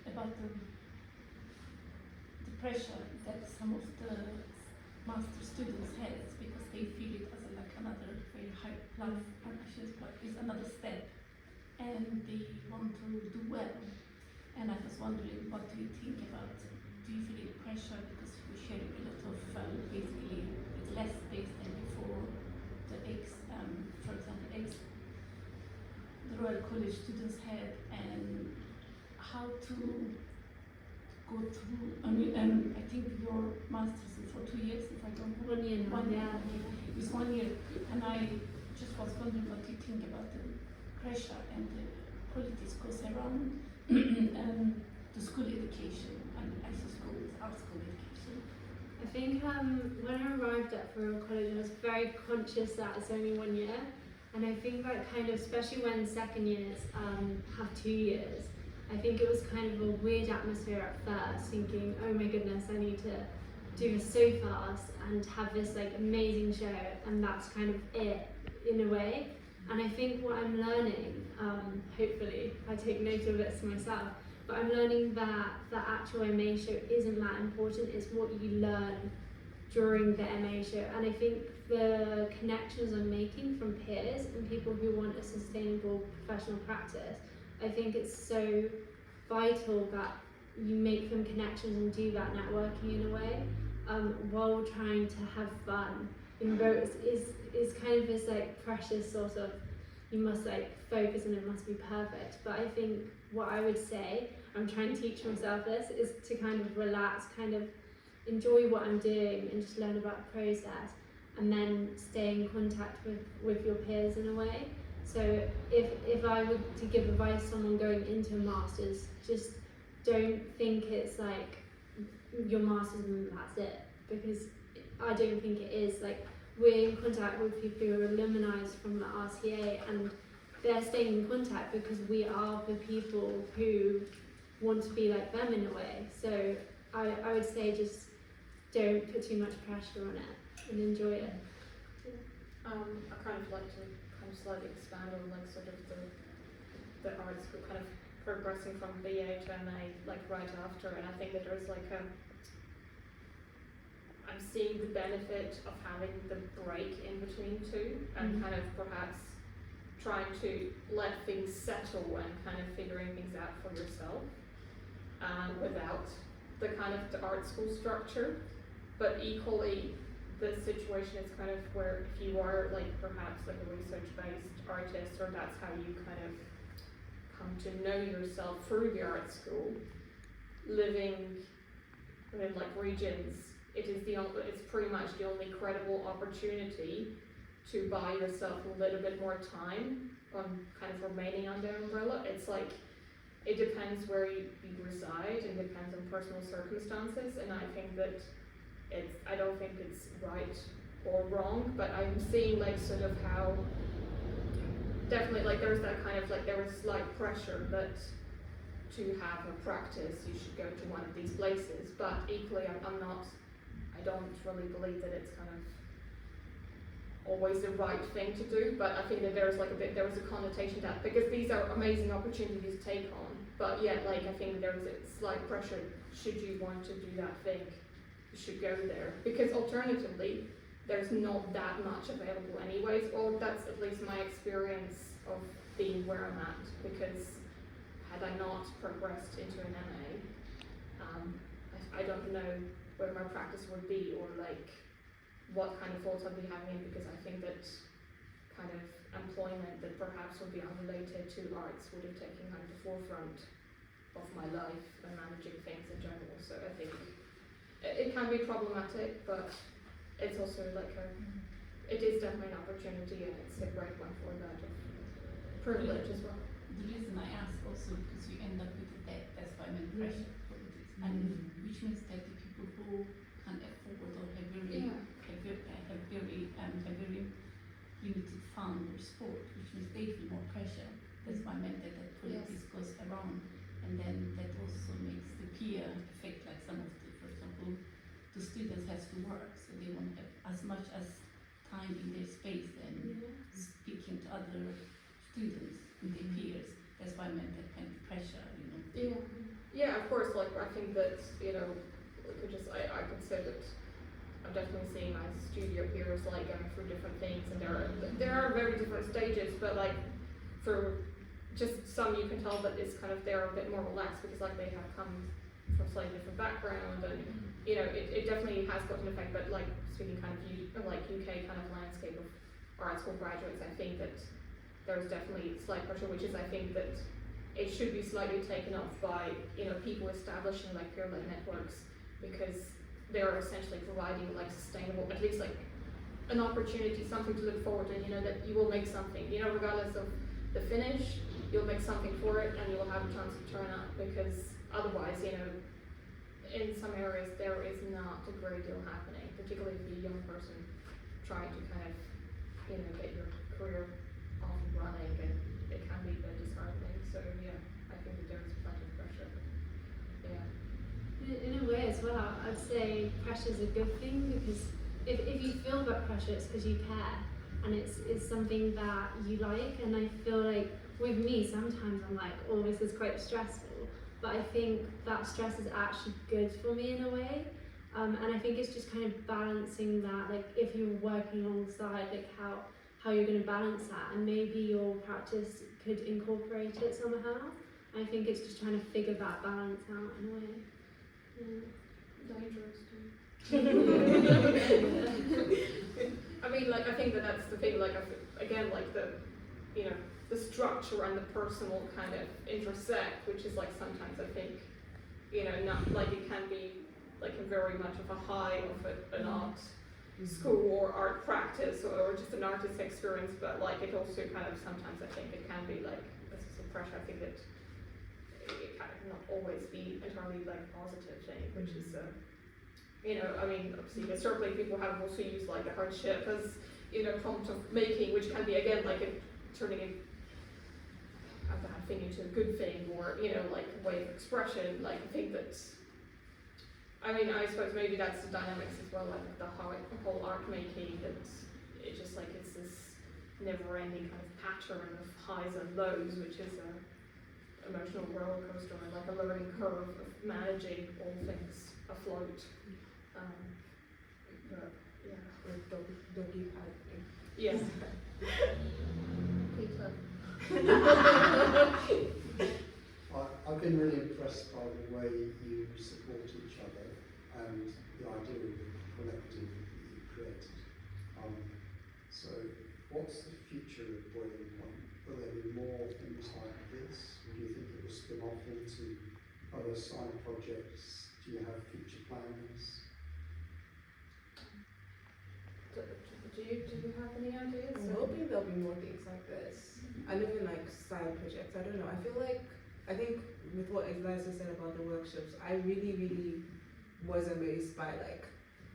about the pressure that some of the master students has, because they feel it as like another very high plus, ambitious plus, is another step, and they want to do well. And I was wondering, what do you think about? Do you feel the pressure because you're sharing a lot of basically it's less space than before? The for example, the Royal College students had, and how to go through. I mean, I think your master's is for 2 years, if I don't know. 1 year now. 1 year. Yeah. It's 1 year, and I just was wondering what you think about the pressure and the politics goes around the school education and ISO schools, art school education. I think when I arrived at Royal College, I was very conscious that it's only 1 year, and I think that kind of, especially when second years have 2 years, I think it was kind of a weird atmosphere at first, thinking, oh my goodness, I need to do this so fast and have this like amazing show, and that's kind of it in a way. And I think what I'm learning, hopefully I take note of this myself, but I'm learning that the actual MA show isn't that important, it's what you learn during the MA show. And I think the connections I'm making from peers and people who want a sustainable professional practice, I think it's so vital that you make them connections and do that networking in a way, while trying to have fun. In rows is kind of this like precious sort of, you must like focus and it must be perfect. But I think what I would say, I'm trying to teach myself this, is to kind of relax, kind of enjoy what I'm doing and just learn about the process, and then stay in contact with your peers in a way. So if I were to give advice to someone going into a master's, just don't think it's like your master's and that's it, because I don't think it is. Like, we're in contact with people who are alumni from the RCA, and they're staying in contact because we are the people who want to be like them in a way. So I would say just don't put too much pressure on it and enjoy it. I kind of like to kind of slightly expand on like sort of the art school kind of progressing from BA to MA like right after, and I think that there's like I'm seeing the benefit of having the break in between two, and kind of perhaps trying to let things settle and kind of figuring things out for yourself, without the kind of the art school structure. But equally, the situation is kind of where if you are like perhaps like a research-based artist, or that's how you kind of come to know yourself through the art school, living in like regions, it's pretty much the only credible opportunity to buy yourself a little bit more time on kind of remaining under umbrella. It's like, it depends where you reside, and depends on personal circumstances, and I think that I don't think it's right or wrong, but I'm seeing like sort of how definitely like there's that kind of like there was slight pressure, but to have a practice, you should go to one of these places. But equally, I don't really believe that it's kind of always the right thing to do. But I think that there is a connotation to that, because these are amazing opportunities to take on. But yeah, like I think there is a slight pressure. Should you want to do that thing, you should go there, because alternatively, there's not that much available anyways. Or that's at least my experience of being where I'm at, because had I not progressed into an MA, I don't know where my practice would be, or like what kind of thoughts I'd be having, because I think that kind of employment that perhaps would be unrelated to arts would have taken kind of the forefront of my life and managing things in general. So I think it can be problematic, but it's also like it is definitely an opportunity, and it's a great one for that of privilege as well. The reason I ask also because you end up with a debt, that's why I meant pressure politics, and which means that the people who can afford or have very limited fund or support, which means they feel more pressure. That's why I meant that politics goes around, and then that also makes the peer effect, like some of the, for example, the students has to work, so they won't have as much as time in their space and speaking to other students and their peers. That's why I meant that kind of pressure, you know. Yeah, of course. Like I think that I could say that I'm definitely seeing my studio peers like going through different things, and there are very different stages. But like for just some, you can tell that it's kind of they're a bit more relaxed, because like they have come from slightly different background, and you know it definitely has got an effect. But like speaking kind of UK kind of landscape of art school graduates, I think that there's definitely slight pressure, which is I think that it should be slightly taken off by people establishing like peer-led networks, because they're essentially providing like sustainable, at least like an opportunity, something to look forward to, that you will make something, regardless of the finish, you'll make something for it, and you'll have a chance to turn up, because otherwise, in some areas there is not a great deal happening, particularly if you're a young person trying to kind of, get your career off and running, and it can be a bit disheartening. So yeah, I think that there is plenty of pressure. Yeah. In a way as well, I'd say pressure is a good thing, because if you feel that pressure, it's because you care, and it's something that you like. And I feel like with me, sometimes I'm like, oh, this is quite stressful, but I think that stress is actually good for me in a way. And I think it's just kind of balancing that, like if you're working alongside, like how you're going to balance that, and maybe your practice could incorporate it somehow. I think it's just trying to figure that balance out in a way. Dangerous too. I mean, like I think that's the thing. Like again, like the structure and the personal kind of intersect, which is like sometimes I think, not like it can be like a very much of a high of an art school or art practice or just an artist experience, but like it also kind of sometimes I think it can be like a source of pressure. I think that it kind of not always be entirely like a positive thing, which is I mean, obviously historically people have also used like the hardship as prompt of making, which can be again like turning a bad thing into a good thing, or like a way of expression. Like I think that, I mean, I suppose maybe that's the dynamics as well, like the whole art making, that it just like it's this never-ending kind of pattern of highs and lows, which is a emotional roller coaster, and like a learning curve of managing all things afloat. But yeah, Like doggy paddling. yes. Peter. I've been really impressed by the way you support each other and the idea of the collective that you created. So what's the future of Boiling Point? Will there be more things like this? Or do you think it will spin off into other side projects? Do you have future plans? Do you have any ideas? I'm hoping there'll be more things like this, and even like side projects. I don't know. I think with what Eliza said about the workshops, I really was amazed by like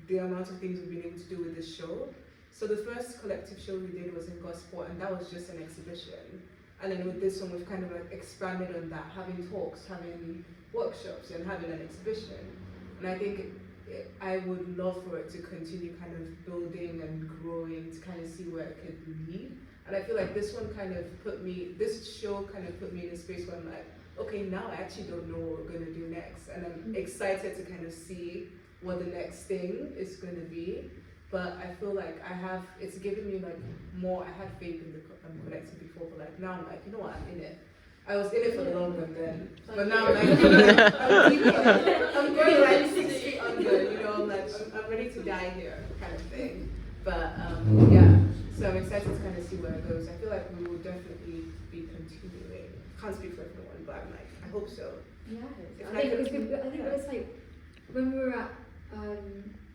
the amount of things we've been able to do with this show. So the first collective show we did was in Gosport, and that was just an exhibition. And then with this one, we've kind of like expanded on that, having talks, having workshops, and having an exhibition. And I think I would love for it to continue kind of building and growing to kind of see where it could lead. And I feel like this one kind of this show kind of put me in a space where I'm like, okay, now I actually don't know what we're going to do next. And I'm excited to kind of see what the next thing is going to be. But I feel like it's given me like more, I had faith in the collective before, but like now I'm like, you know what, I'm in it. I was in it for the long run then, but now I'm like, I'm deeper. I'm going like 6 feet under, you know, I'm like, I'm ready to die here, kind of thing. But yeah, so I'm excited to kind of see where it goes. I feel like we will definitely be continuing. Can't speak for everyone, but I'm like, I hope so. Yeah, If I think I it was could- good. I think yeah. it was like when we were at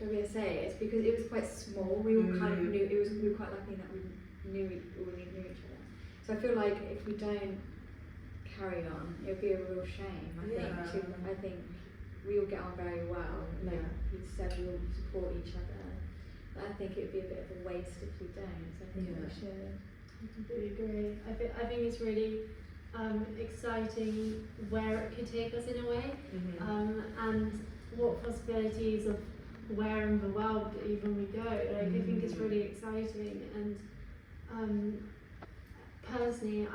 WSA, it's because it was quite small. We all kind of knew. We were quite lucky that we knew each other. So I feel like if we don't carry on, it would be a real shame. I think we all get on very well. Like Yeah. you said, we all support each other. But I think it would be a bit of a waste if we don't. So I think we should. I completely agree. I think it's really exciting where it could take us in a way, and what possibilities of where in the world even we go. Like I think it's really exciting, and personally,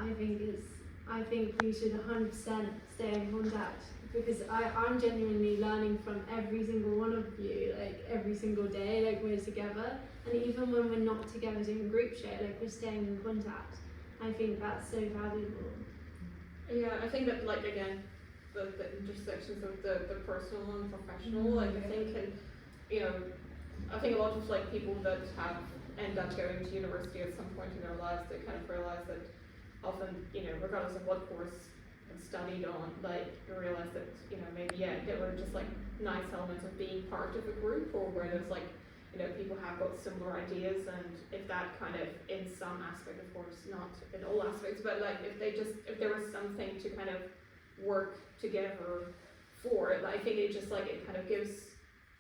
I think we should 100% stay in contact, because I'm genuinely learning from every single one of you, like every single day, like we're together, and even when we're not together doing group share, like we're staying in contact. I think that's so valuable. Yeah, I think that, like, again, the intersections of the personal and professional, like, I think, and, you know, I think a lot of, like, people that end up going to university at some point in their lives, they kind of realize that often, you know, regardless of what course and studied on, like, you realize that, you know, maybe, there were just, like, nice elements of being part of a group, or where there's, like, you know, people have got similar ideas, and if that kind of, in some aspect, of course, not in all aspects, but like if there was something to kind of work together for, I think it just like, it kind of gives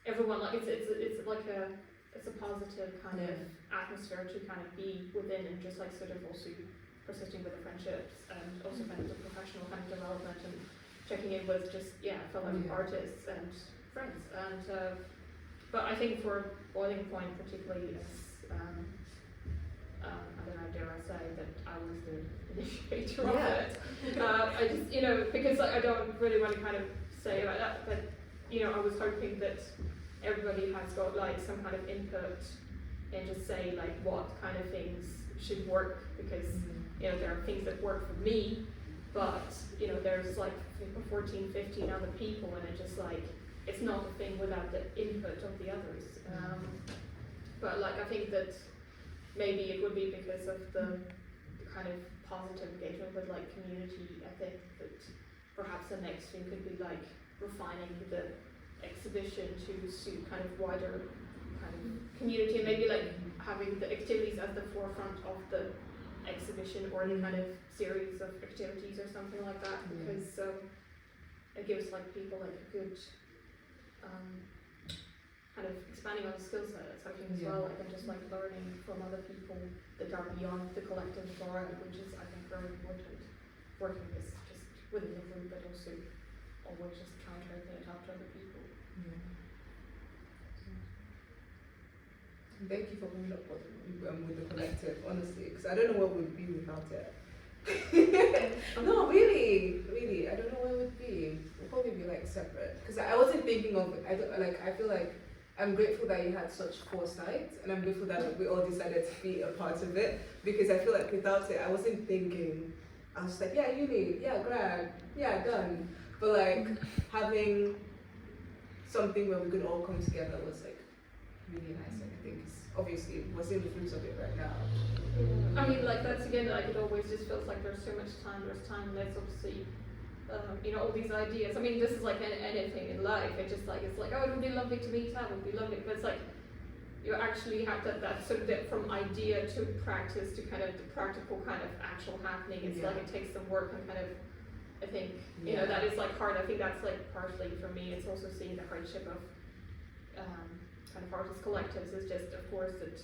everyone, like, it's like it's a positive kind of atmosphere to kind of be within, and just like sort of also persisting with the friendships, and also kind of the professional kind of development, and checking in with just, fellow artists and friends, and but I think for Boiling Point particularly, it's, I don't know, dare I say that I was the initiator of it. I just, you know, because I don't really want to kind of say about that, but, you know, I was hoping that everybody has got like some kind of input, and just say like what kind of things should work, because, you know, there are things that work for me, but, you know, there's like 14, 15 other people, and it just like, it's not a thing without the input of the others. But like, I think that maybe it would be because of the kind of positive engagement with like community. I think that perhaps the next thing could be like refining the exhibition to suit kind of wider kind of community, and maybe like having the activities at the forefront of the exhibition, or the kind of series of activities or something like that, because it gives like people like a good kind of expanding on the skill set, I think, as well, like, and just like learning from other people that are beyond the collective environment, which is, I think, very important. Working is just within the group, but also always just trying to open it up to other people. Thank you for coming up with the collective, honestly, because I don't know what we'd be without it. No, really, I don't know what it would be. We'll probably be like separate, because I wasn't thinking of it. I feel like I'm grateful that you had such foresight, and I'm grateful that we all decided to be a part of it, because I feel like without it, I wasn't thinking. I was like, yeah, uni, yeah, grad, yeah, done. But like having something where we could all come together was like really nice, and I think obviously we're seeing the fruits of it right now. I mean, like, that's again, like, it always just feels like there's so much time, there's obviously, you know, all these ideas. I mean, this is like anything in life, it's like, oh, it would be lovely to meet up, it would be lovely, but it's like, you actually have that sort of dip from idea to practice to kind of the practical kind of actual happening. It's like, it takes some work, and kind of, I think, you know, that is like hard. I think that's like partially for me, it's also seeing the hardship of kind of artist collectives, is just, of course, that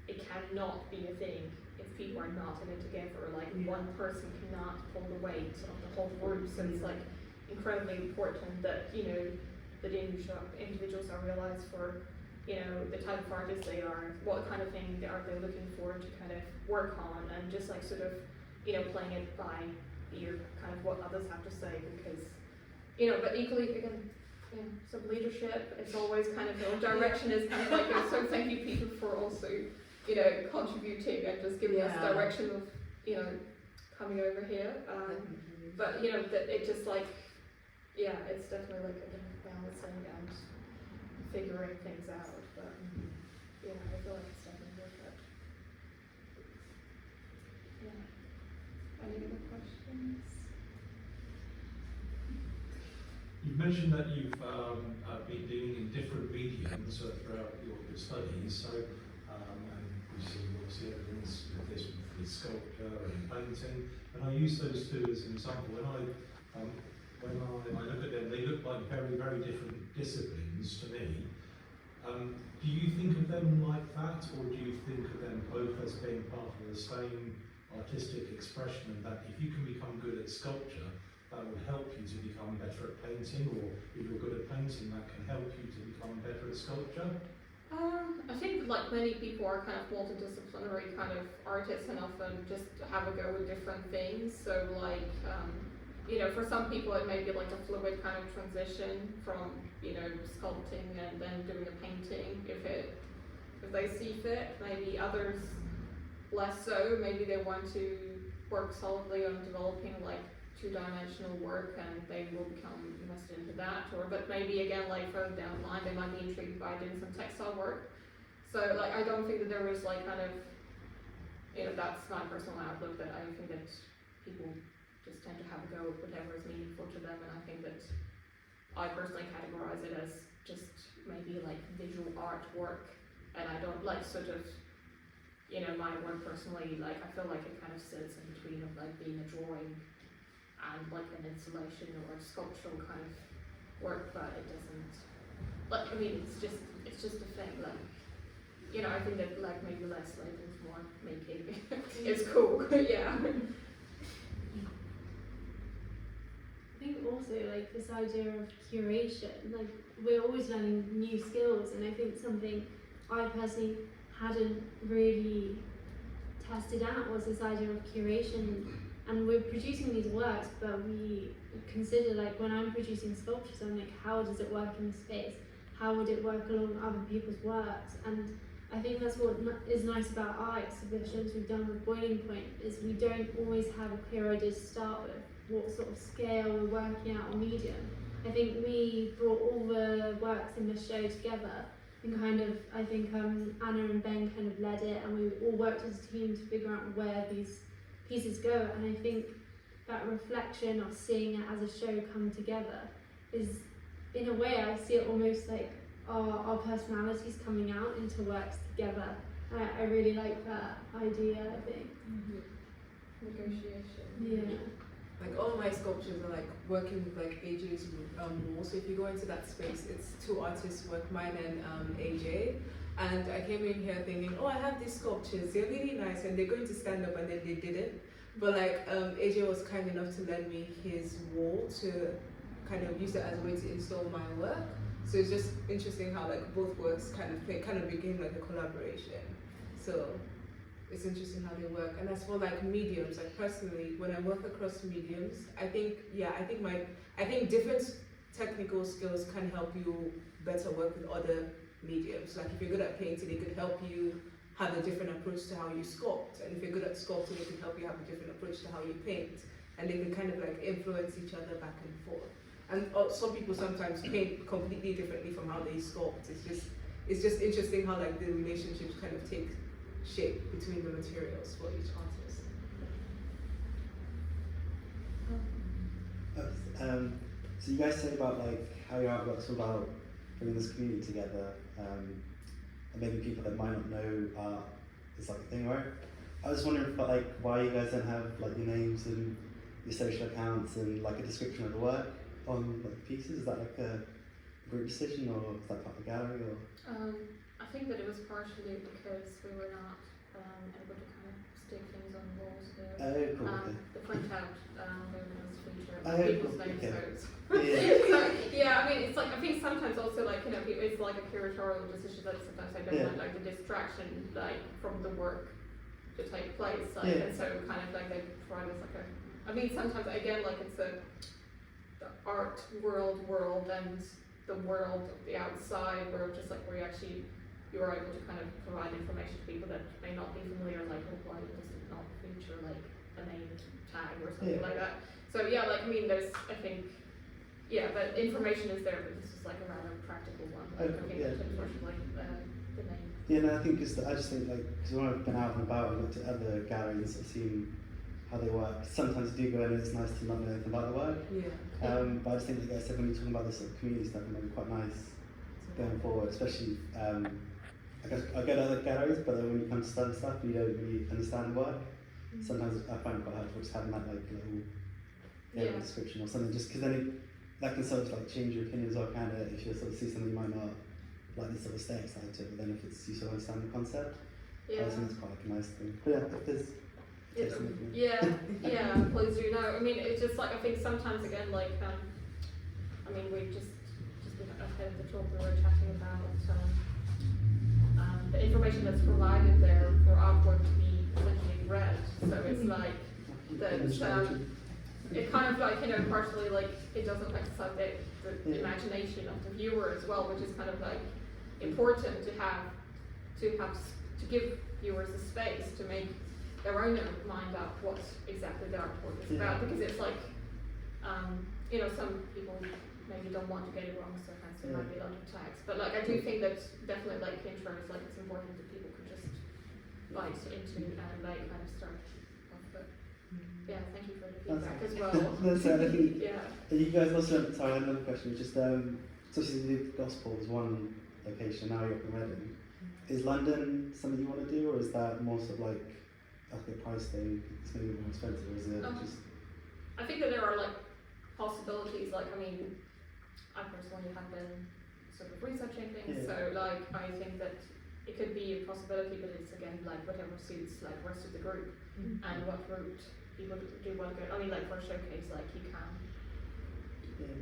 it cannot be a thing if people are not in it together, like Yeah. one person cannot pull the weight of the whole group, so it's like incredibly important that, you know, that individuals are realized for, you know, the type of artist they are, what kind of thing are they looking for to kind of work on, and just like sort of, you know, playing it by ear, kind of what others have to say, because, you know, but equally, again, you know, some leadership, it's always kind of, the direction is kind of like, so thank you people for also, you know, contributing and just giving us Yeah. direction of, you know, coming over here. But, you know, that it just like, yeah, it's definitely like, again, balancing and figuring things out, but, yeah, I feel like it's definitely worth it. Yeah. Any other questions? You've mentioned that you've been doing in different mediums throughout your studies, so and we've seen obviously evidence of this with sculpture and painting, and I use those two as an example. When I look at them, they look like very, very different disciplines to me. Do you think of them like that, or do you think of them both as being part of the same artistic expression, and that if you can become good at sculpture, that will help you to become better at painting, or if you're good at painting, that can help you to become better at sculpture? I think like many people are kind of multidisciplinary kind of artists and often just have a go with different things. So like, you know, for some people it may be like a fluid kind of transition from, you know, sculpting and then doing a painting if they see fit. Maybe others less so. Maybe they want to work solidly on developing like two-dimensional work and they will become invested into that, or but maybe again like further down the line they might be intrigued by doing some textile work. So like I don't think that there is like kind of, you know, that's my personal outlook, that I think that people just tend to have a go at whatever is meaningful to them, and I think that I personally categorize it as just maybe like visual artwork, and I don't like sort of, you know, my work personally, like I feel like it kind of sits in between of like being a drawing and like an installation or a sculptural kind of work, but it doesn't, like, I mean, it's just a thing, like, you know, I think that like maybe less labels, more making is cool, yeah. I think also like this idea of curation, like we're always learning new skills, and I think something I personally hadn't really tested out was this idea of curation. And we're producing these works, but we consider, like, when I'm producing sculptures, I'm like, how does it work in space? How would it work along other people's works? And I think that's what is nice about our exhibitions we've done with Boiling Point, is we don't always have a clear idea to start with, what sort of scale we're working out or medium. I think we brought all the works in the show together, and kind of, I think Anna and Ben kind of led it, and we all worked as a team to figure out where these pieces go, and I think that reflection of seeing it as a show come together is, in a way, I see it almost like our personalities coming out into works together. I really like that idea, I think. Negotiation. Yeah. Like all my sculptures are like working with like AJ's wall. So if you go into that space, it's two artists work, mine and AJ. And I came in here thinking, oh, I have these sculptures, they're really nice, and they're going to stand up, and then they didn't. But like AJ was kind enough to lend me his wall to kind of use it as a way to install my work. So it's just interesting how like both works kind of became like a collaboration. So it's interesting how they work. And as for like mediums, like personally, when I work across mediums, I think different technical skills can help you better work with other mediums. Like if you're good at painting, it could help you have a different approach to how you sculpt, and if you're good at sculpting, it could help you have a different approach to how you paint, and they can kind of like influence each other back and forth. And some people sometimes paint completely differently from how they sculpt. It's just interesting how like the relationships kind of take shape between the materials for each artist. So you guys said about like how your artwork's all about bringing this community together, and maybe people that might not know art is like a thing, right? I was wondering about like why you guys don't have like your names and your social accounts and like a description of the work on like pieces. Is that like a group decision, or is that part of the gallery, or? I think that it was partially because we were not able to kind of stick things on walls here. Oh, cool. Okay. The printout luminous feature, Oh, people's cool, names, okay. so it's Yeah. so, yeah, I mean, it's like, I think sometimes also like, you know, it's like a curatorial decision that sometimes I don't Yeah. want like the distraction like from the work to take place, like, Yeah. and so kind of like they provide us like a, I mean, sometimes again, like it's the art world and the world of the outside where just like where you are able to kind of provide information to people that may not be familiar, like, oh, why does it not feature like a name tag or something Yeah. like that. So yeah, like I mean, there's, I think, yeah, but information is there, but this is like a rather practical one. Like, Oh, I think yeah. in terms of like the name. Yeah, no, I think I just think like, because when I've been out and about and looked at other galleries, I've seen how they work. Sometimes you do go in and it's nice to not know anything about the work. Yeah. But I just think, like I said, when you're talking about this sort of community stuff, it might be quite nice going forward, especially, I guess I go to other galleries, but then when you come to study stuff, you don't really understand the work. Sometimes I find it quite helpful just having that like little Yeah. description or something, just because then that can sort of like change your opinion as well, kind of, if you sort of see something you might not like the sort of aesthetic side to it, but then if it's, you sort of understand the concept, I Yeah. think it's quite like a nice thing. But yeah, if there's Yeah, tips and everything. yeah, please do know. I mean, it's just like, I think sometimes again, like, I mean, we just ahead of the talk we were chatting about the information that's provided there for artwork to be essentially read. So it's like that, it kind of like, you know, partially like it doesn't exercise the Yeah. imagination of the viewer as well, which is kind of like important to give viewers a space to make their own mind up what exactly the artwork is about, because it's like, you know, some people maybe don't want to get it wrong, so hence there might be a lot of tags. But like, I do think that definitely like intro is like, it's important that people can just bite into and like kind of start off. But yeah, thank you for the feedback as well. That's I think Yeah. you guys also, sorry, another question was just, so obviously the Gospel was one location, now you're up in Reading. Is London something you want to do, or is that more sort of like a price thing, it's maybe more expensive, or is it just? I think that there are like possibilities, like, I mean, I personally have been sort of researching things, Yeah. so like, I think that it could be a possibility, but it's again like whatever suits like the rest of the group and what route people do want to go. I mean, like for a showcase, like you can,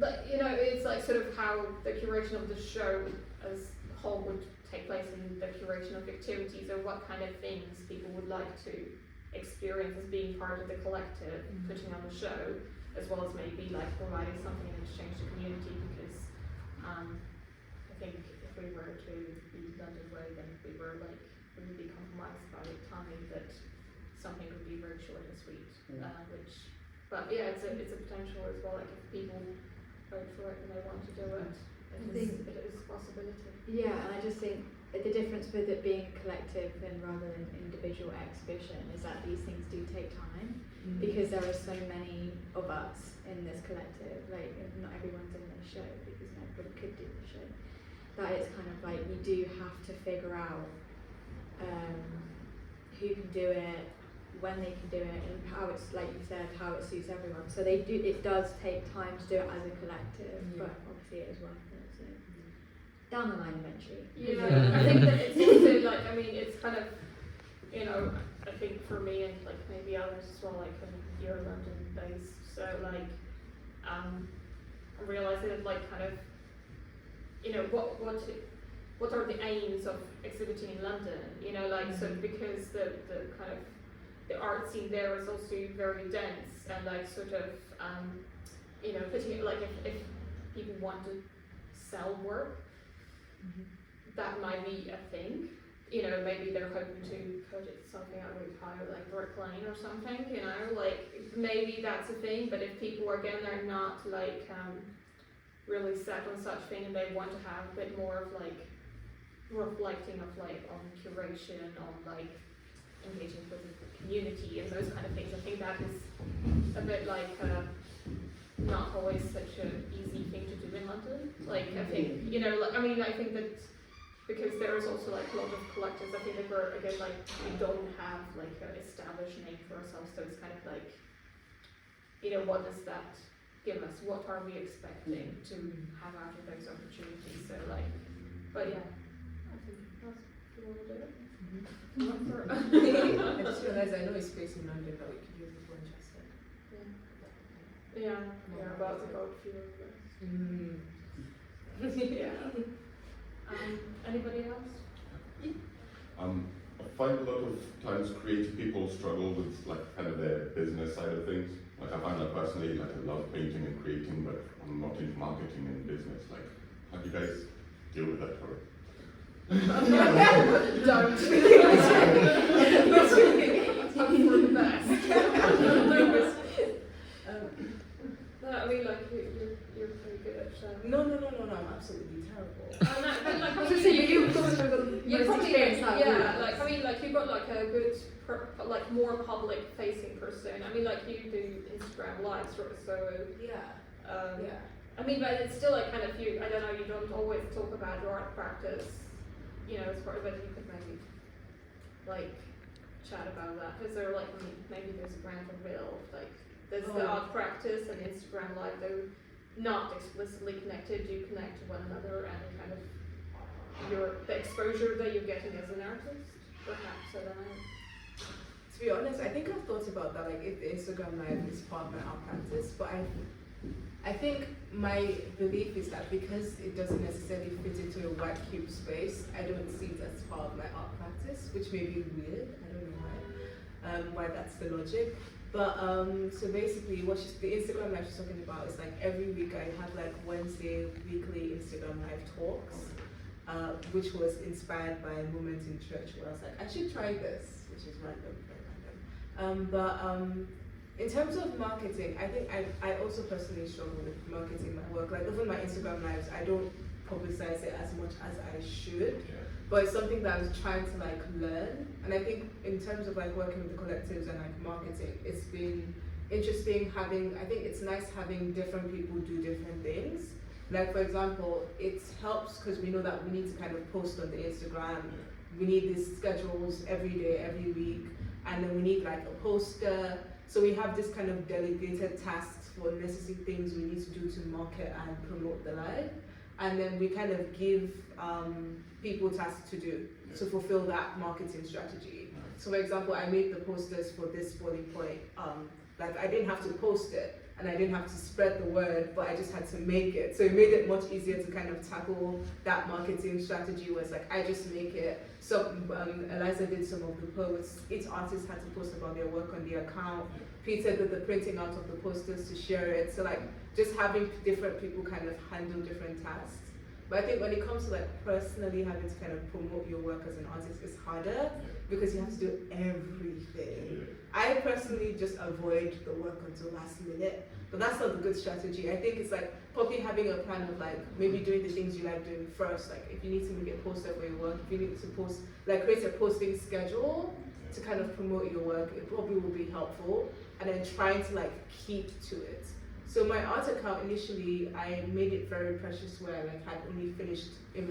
but you know, it's like sort of how the curation of the show as a whole would take place in the curation of activities, or what kind of things people would like to experience as being part of the collective putting on the show, as well as maybe like providing something in exchange to community, because I think if we were to be London way, then we would be compromised by the timing that something would be very short and sweet, but yeah, it's a potential as well, like if people vote for it and they want to do it, it is a possibility. Yeah, and I just think the difference with it being a collective and rather than individual exhibition is that these things do take time, because there are so many of us in this collective, like not everyone's in this show because not everybody could do the show, that it's kind of like you do have to figure out who can do it, when they can do it, and how it's, like you said, how it suits everyone. So it does take time to do it as a collective, but obviously it is worth it, so down the line eventually. Yeah, I think that it's also like, I mean, it's kind of, you know, I think for me and like maybe others as well, like when you're London based, so like, I'm realizing that like kind of, you know, what are the aims of exhibiting in London, you know, like, so because the kind of, the art scene there is also very dense and like sort of, you know, putting it like if people want to sell work, that might be a thing. You know, maybe they're hoping to put something out with higher, like Brick Lane or something, you know, like maybe that's a thing, but if people, again, they're not like really set on such thing and they want to have a bit more of like reflecting of like on curation, on like engaging with the community and those kind of things, I think that is a bit like not always such an easy thing to do in London. Like, I think, you know, like, I mean, I think that because there is also like a lot of collectors, I think that we're, again, like, we don't have like an established name for ourselves, so it's kind of like, you know, what does that give us? What are we expecting to have out of those opportunities? So like, but yeah, I think that's what we'll do. I just realized I know it's based in London, but we could use it for Manchester. Yeah, about the boat fuel. Yeah. Anybody else? I find a lot of times creative people struggle with like kind of the business side of things. Like I find that personally, like I love painting and creating, but I'm not into marketing and business. Like, how do you guys deal with that? Or Don't. Hope for the best. No, I mean, like, you're pretty good at No, I'm absolutely terrible. but like, I was gonna say, you've gone through the you most probably, experience out of yeah, all of like, us. I mean, like, you've got like a good, like, more public facing person. I mean, like, you do Instagram lives, right? So, Yeah. I mean, but it's still like kind of you don't always talk about your art practice, you know, as far as you could maybe, like, chat about that. Is there like, maybe there's a grand reveal, like, there's the art practice and Instagram live, they're not explicitly connected, you connect to one another and kind of the exposure that you're getting as an artist, perhaps, I don't know. To be honest, I think I've thought about that, like if the Instagram live is part of my art practice, but I think my belief is that because it doesn't necessarily fit into a white cube space, I don't see it as part of my art practice, which may be weird, I don't know why that's the logic. But so basically the Instagram live she's talking about is like every week I have like Wednesday weekly Instagram live talks, which was inspired by a moment in church where I was like, I should try this, which is random, very random. In terms of marketing, I think I also personally struggle with marketing my work. Like even my Instagram lives, I don't publicize it as much as I should. But it's something that I was trying to like learn, and I think in terms of like working with the collectives and like marketing, it's been interesting having. I think it's nice having different people do different things. Like for example, it helps because we know that we need to kind of post on the Instagram. We need these schedules every day, every week, and then we need like a poster. So we have this kind of delegated tasks for necessary things we need to do to market and promote the live. And then we kind of give people tasks to do to fulfill that marketing strategy. So for example, I made the posters for this boiling point. Like I didn't have to post it and I didn't have to spread the word, but I just had to make it. So it made it much easier to kind of tackle that marketing strategy where it's like, I just make it. So Eliza did some of the posts. Each artist had to post about their work on the account. Peter did the printing out of the posters to share it. So like just having different people kind of handle different tasks. But I think when it comes to like personally having to kind of promote your work as an artist, it's harder because you have to do everything. I personally just avoid the work until last minute, but that's not the good strategy. I think it's like probably having a plan of like maybe doing the things you like doing first. Like if you need to make a poster for your work, if you need to post, like create a posting schedule to kind of promote your work, it probably will be helpful. And then trying to like keep to it. So my art account initially, I made it very precious where I like had only finished images